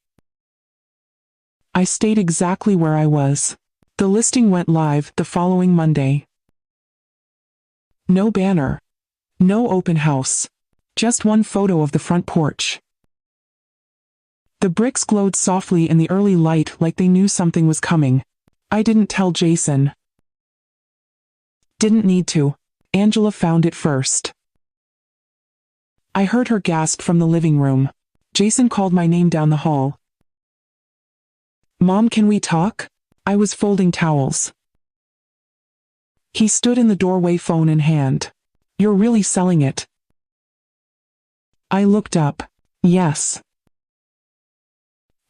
I stayed exactly where I was. The listing went live the following Monday. No banner. No open house. Just one photo of the front porch. The bricks glowed softly in the early light like they knew something was coming. I didn't tell Jason. Didn't need to. Angela found it first. I heard her gasp from the living room. Jason called my name down the hall. "Mom, can we talk?" I was folding towels. He stood in the doorway, phone in hand. "You're really selling it?" I looked up. "Yes."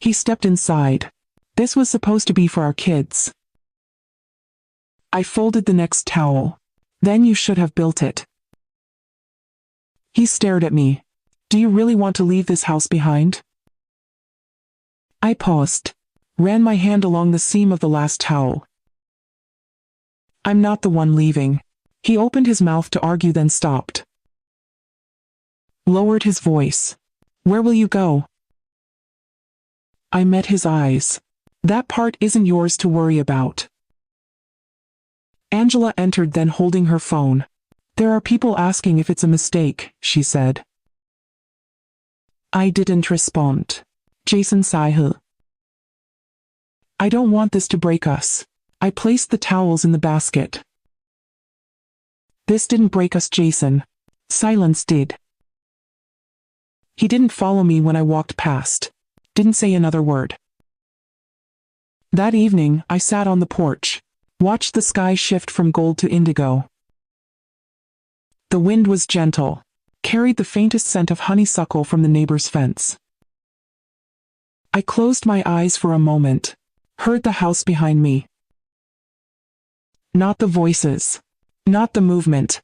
He stepped inside. "This was supposed to be for our kids." I folded the next towel. "Then you should have built it." He stared at me. "Do you really want to leave this house behind?" I paused. Ran my hand along the seam of the last towel. "I'm not the one leaving." He opened his mouth to argue, then stopped. Lowered his voice. "Where will you go?" I met his eyes. "That part isn't yours to worry about." Angela entered, then holding her phone. "There are people asking if it's a mistake," she said. I didn't respond. Jason sighed. "I don't want this to break us." I placed the towels in the basket. "This didn't break us, Jason. Silence did." He didn't follow me when I walked past. Didn't say another word. That evening, I sat on the porch. Watched the sky shift from gold to indigo. The wind was gentle. Carried the faintest scent of honeysuckle from the neighbor's fence. I closed my eyes for a moment. Heard the house behind me. Not the voices. Not the movement.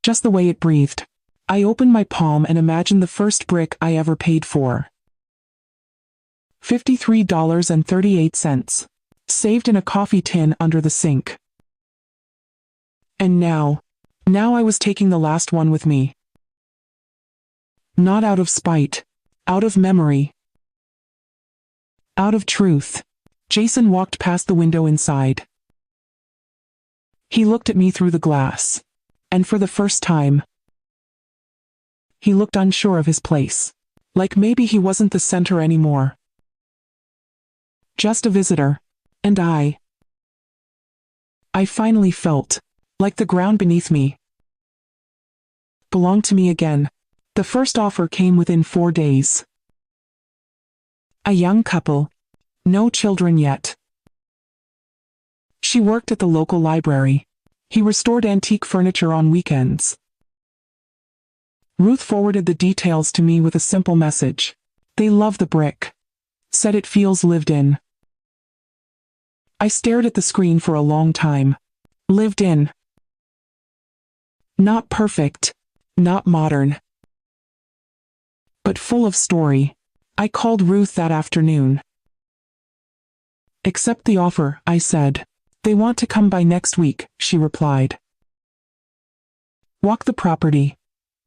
Just the way it breathed. I opened my palm and imagined the first brick I ever paid for. $53.38. Saved in a coffee tin under the sink. And now I was taking the last one with me. Not out of spite. Out of memory. Out of truth. Jason walked past the window inside. He looked at me through the glass. And for the first time, he looked unsure of his place. Like maybe he wasn't the center anymore. Just a visitor. And I finally felt like the ground beneath me belonged to me again. The first offer came within 4 days. A young couple. No children yet. She worked at the local library. He restored antique furniture on weekends. Ruth forwarded the details to me with a simple message. "They love the brick. Said it feels lived in." I stared at the screen for a long time. Lived in. Not perfect. Not modern. But full of story. I called Ruth that afternoon. "Accept the offer," I said. "They want to come by next week," she replied. "Walk the property.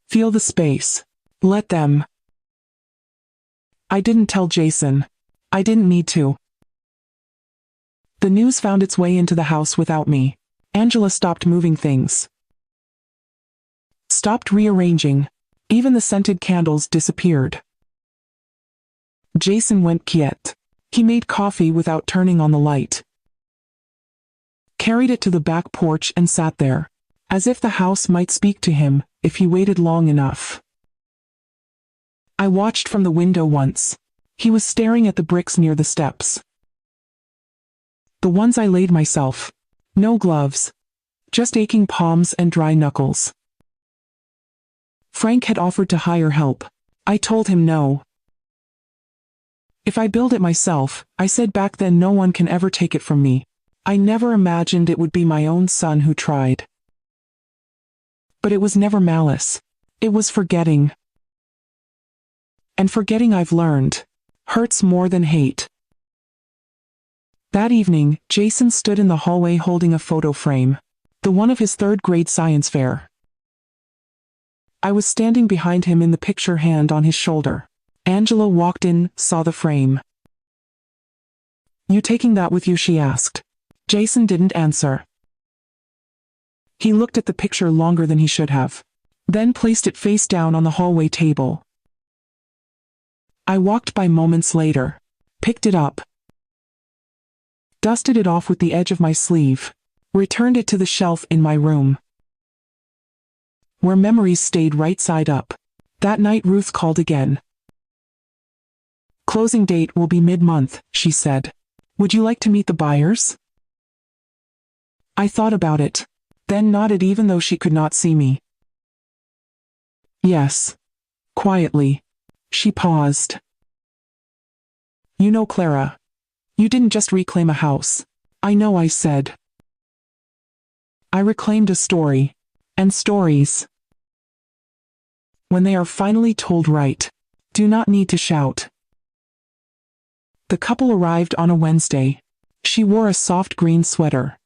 Feel the space. Let them." I didn't tell Jason. I didn't need to. The news found its way into the house without me. Angela stopped moving things. Stopped rearranging. Even the scented candles disappeared. Jason went quiet. He made coffee without turning on the light. Carried it to the back porch and sat there, as if the house might speak to him if he waited long enough. I watched from the window once. He was staring at the bricks near the steps. The ones I laid myself. No gloves. Just aching palms and dry knuckles. Frank had offered to hire help. I told him no. If I build it myself, I said back then, no one can ever take it from me. I never imagined it would be my own son who tried. But it was never malice. It was forgetting. And forgetting, I've learned, hurts more than hate. That evening, Jason stood in the hallway holding a photo frame, the one of his third-grade science fair. I was standing behind him in the picture, hand on his shoulder. Angela walked in, saw the frame. "You taking that with you?" she asked. Jason didn't answer. He looked at the picture longer than he should have, then placed it face down on the hallway table. I walked by moments later, picked it up, dusted it off with the edge of my sleeve, returned it to the shelf in my room, where memories stayed right side up. That night Ruth called again. "Closing date will be mid-month," she said. "Would you like to meet the buyers?" I thought about it, then nodded even though she could not see me. "Yes." Quietly. She paused. "You know, Clara, you didn't just reclaim a house." "I know," I said. "I reclaimed a story. And stories, when they are finally told right, do not need to shout." The couple arrived on a Wednesday. She wore a soft green sweater.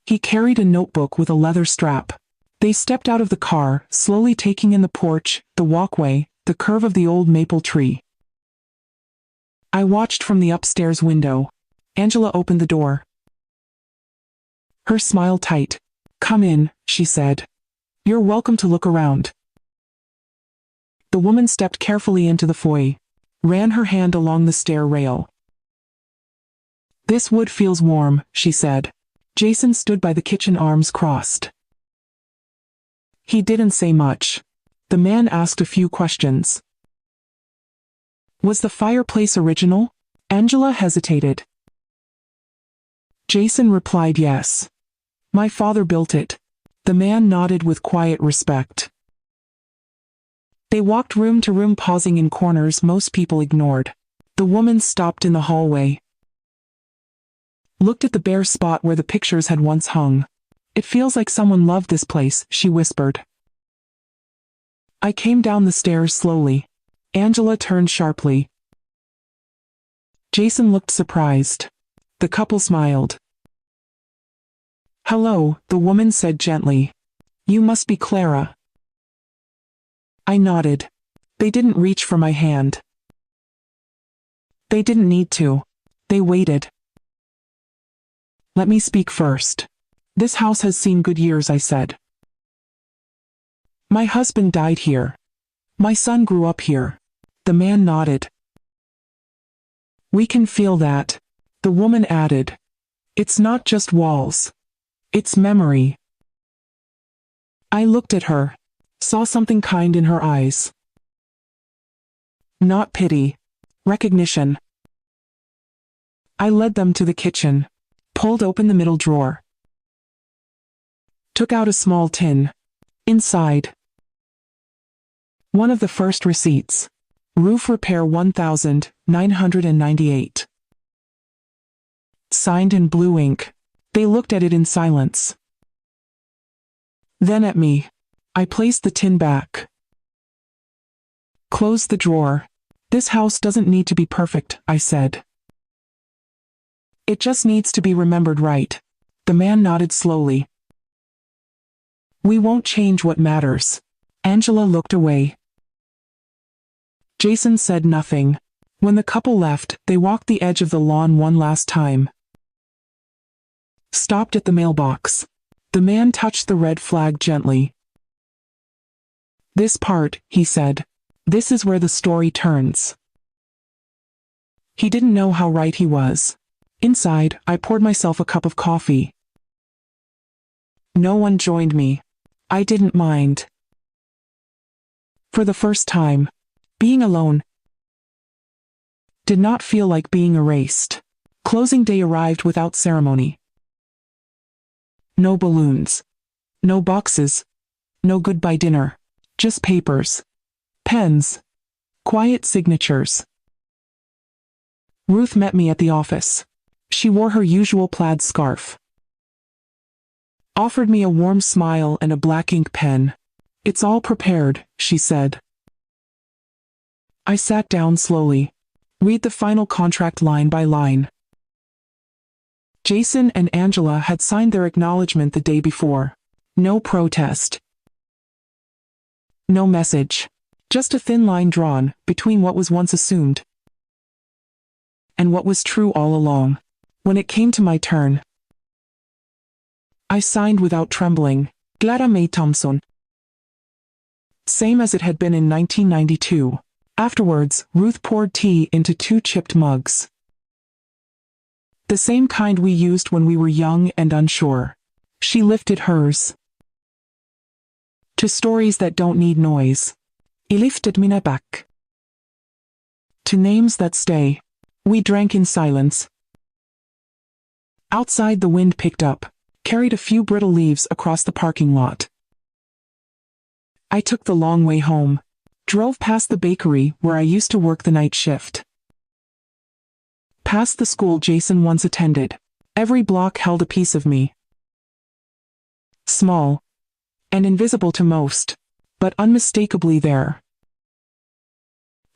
He carried a notebook with a leather strap. They stepped out of the car, slowly taking in the porch, the walkway, the curve of the old maple tree. I watched from the upstairs window. Angela opened the door. Her smile tight. "Come in," she said. "You're welcome to look around." The woman stepped carefully into the foyer, ran her hand along the stair rail. "This wood feels warm," she said. Jason stood by the kitchen, arms crossed. He didn't say much. The man asked a few questions. "Was the fireplace original?" Angela hesitated. Jason replied yes. "My father built it." The man nodded with quiet respect. They walked room to room, pausing in corners most people ignored. The woman stopped in the hallway. Looked at the bare spot where the pictures had once hung. "It feels like someone loved this place," she whispered. I came down the stairs slowly. Angela turned sharply. Jason looked surprised. The couple smiled. "Hello," the woman said gently. "You must be Clara." I nodded. They didn't reach for my hand. They didn't need to. They waited. "Let me speak first. This house has seen good years," I said. "My husband died here. My son grew up here." The man nodded. "We can feel that," the woman added. "It's not just walls. It's memory." I looked at her, saw something kind in her eyes. Not pity. Recognition. I led them to the kitchen, pulled open the middle drawer, took out a small tin. Inside, one of the first receipts. Roof repair 1,998. Signed in blue ink. They looked at it in silence. Then at me. I placed the tin back. Closed the drawer. "This house doesn't need to be perfect," I said. "It just needs to be remembered right." The man nodded slowly. "We won't change what matters." Angela looked away. Jason said nothing. When the couple left, they walked the edge of the lawn one last time. stopped at the mailbox. The man touched the red flag gently. "This part," he said. "This is where the story turns." He didn't know how right he was. Inside, I poured myself a cup of coffee. No one joined me. I didn't mind. For the first time, being alone did not feel like being erased. Closing day arrived without ceremony. No balloons. No boxes. No goodbye dinner. Just papers. Pens. Quiet signatures. Ruth met me at the office. She wore her usual plaid scarf. Offered me a warm smile and a black ink pen. "It's all prepared," she said. I sat down slowly. Read the final contract line by line. Jason and Angela had signed their acknowledgement the day before. No protest. No message. Just a thin line drawn between what was once assumed and what was true all along. When it came to my turn, I signed without trembling. Clara Mae Thompson. Same as it had been in 1992. Afterwards, Ruth poured tea into 2 chipped mugs. The same kind we used when we were young and unsure. She lifted hers. "To stories that don't need noise." I lifted mine back. "To names that stay." We drank in silence. Outside, the wind picked up, carried a few brittle leaves across the parking lot. I took the long way home. Drove past the bakery where I used to work the night shift. Past the school Jason once attended. Every block held a piece of me. Small and invisible to most, but unmistakably there.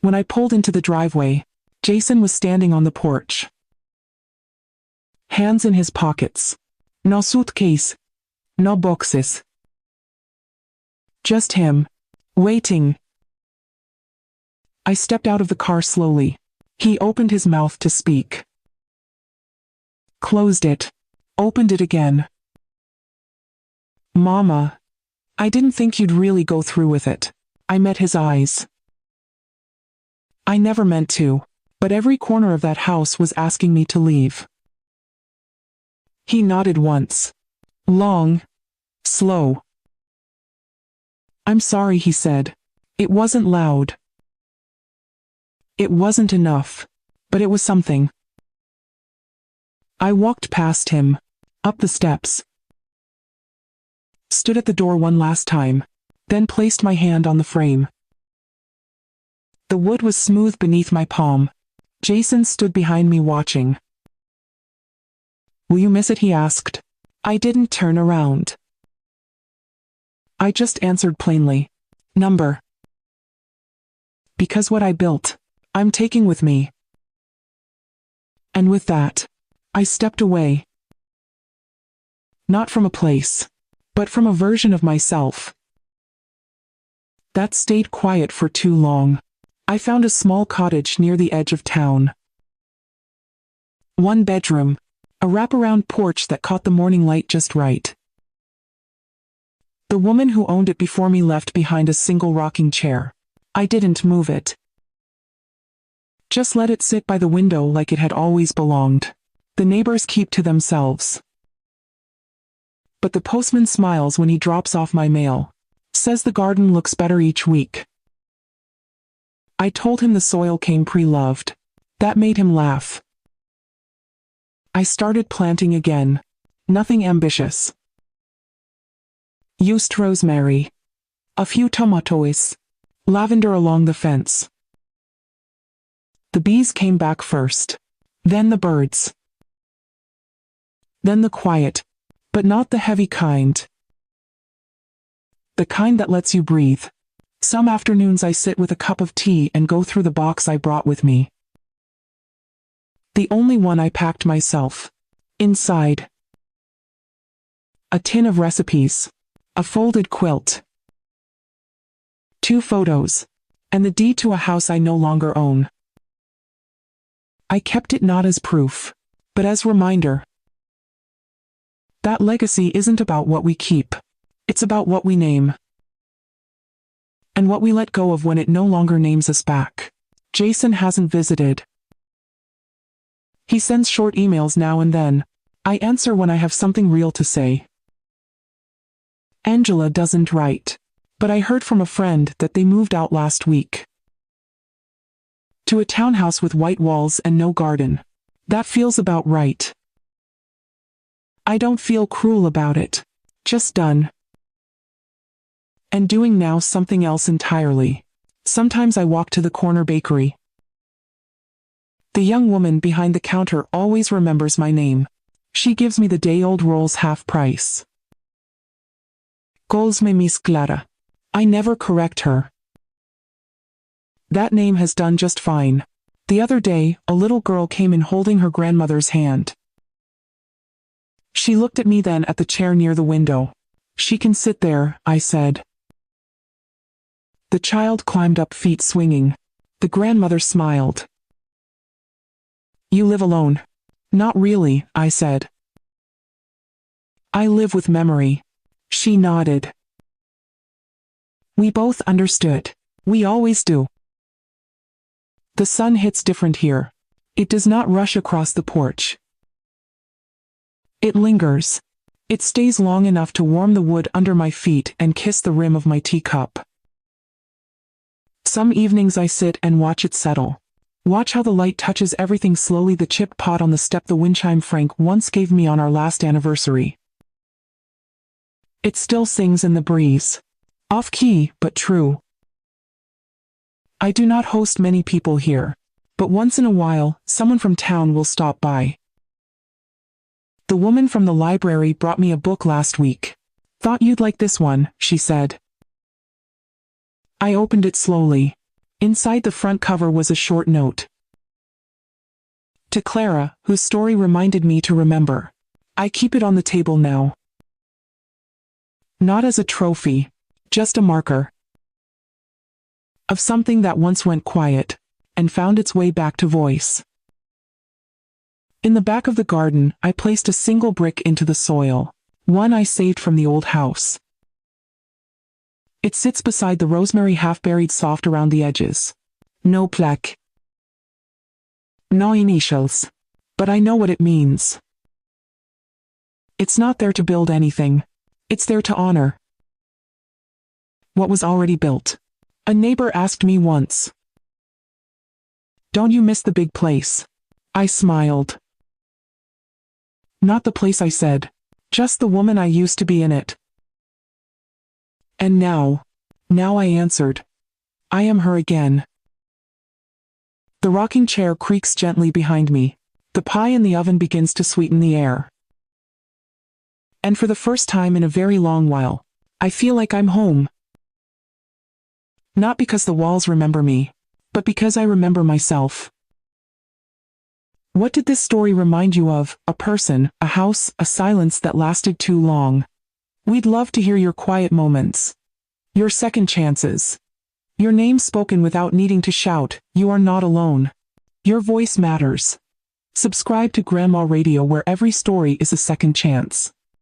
When I pulled into the driveway, Jason was standing on the porch. Hands in his pockets. No suitcase. No boxes. Just him. Waiting. I stepped out of the car slowly. He opened his mouth to speak. Closed it. Opened it again. "Mama, I didn't think you'd really go through with it." I met his eyes. I never meant to, but every corner of that house was asking me to leave. He nodded once. Long. Slow. "I'm sorry," he said. "It wasn't loud. It wasn't enough, but it was something." I walked past him, up the steps, stood at the door one last time, then placed my hand on the frame. The wood was smooth beneath my palm. Jason stood behind me watching. "Will you miss it?" he asked. I didn't turn around. I just answered plainly. "Number." Because what I built, I'm taking with me. And with that, I stepped away. Not from a place, but from a version of myself that stayed quiet for too long. I found a small cottage near the edge of town. 1 bedroom, a wraparound porch that caught the morning light just right. The woman who owned it before me left behind a single rocking chair. I didn't move it. Just let it sit by the window like it had always belonged. The neighbors keep to themselves. But the postman smiles when he drops off my mail. Says the garden looks better each week. I told him the soil came pre-loved. That made him laugh. I started planting again. Nothing ambitious. Used rosemary. A few tomatoes. Lavender along the fence. The bees came back first. Then the birds. Then the quiet, but not the heavy kind. The kind that lets you breathe. Some afternoons I sit with a cup of tea and go through the box I brought with me. The only one I packed myself. Inside, a tin of recipes, a folded quilt, 2 photos, and the deed to a house I no longer own. I kept it not as proof, but as reminder. That legacy isn't about what we keep. It's about what we name. And what we let go of when it no longer names us back. Jason hasn't visited. He sends short emails now and then. I answer when I have something real to say. Angela doesn't write. But I heard from a friend that they moved out last week. To a townhouse with white walls and no garden. That feels about right. I don't feel cruel about it. Just done. And doing now something else entirely. Sometimes I walk to the corner bakery. The young woman behind the counter always remembers my name. She gives me the day-old rolls half price. Calls me Miss Clara. I never correct her. That name has done just fine. The other day, a little girl came in holding her grandmother's hand. She looked at me, then at the chair near the window. She can sit there, I said. The child climbed up, feet swinging. The grandmother smiled. You live alone? Not really, I said. I live with memory. She nodded. We both understood. We always do. The sun hits different here. It does not rush across the porch. It lingers. It stays long enough to warm the wood under my feet and kiss the rim of my teacup. Some evenings I sit and watch it settle. Watch how the light touches everything slowly, the chipped pot on the step, the wind chime Frank once gave me on our last anniversary. It still sings in the breeze. Off-key, but true. I do not host many people here, but once in a while, someone from town will stop by. The woman from the library brought me a book last week. Thought you'd like this one, she said. I opened it slowly. Inside the front cover was a short note. To Clara, whose story reminded me to remember. I keep it on the table now. Not as a trophy, just a marker. Of something that once went quiet, and found its way back to voice. In the back of the garden, I placed a single brick into the soil, one I saved from the old house. It sits beside the rosemary, half buried soft around the edges. No plaque. No initials. But I know what it means. It's not there to build anything. It's there to honor what was already built. A neighbor asked me once, "Don't you miss the big place?" I smiled. Not the place, I said. Just the woman I used to be in it. And now I answered. I am her again. The rocking chair creaks gently behind me. The pie in the oven begins to sweeten the air. And for the first time in a very long while, I feel like I'm home. Not because the walls remember me, but because I remember myself. What did this story remind you of? A person, a house, a silence that lasted too long? We'd love to hear your quiet moments. Your second chances. Your name spoken without needing to shout. You are not alone. Your voice matters. Subscribe to Grandma Radio, where every story is a second chance.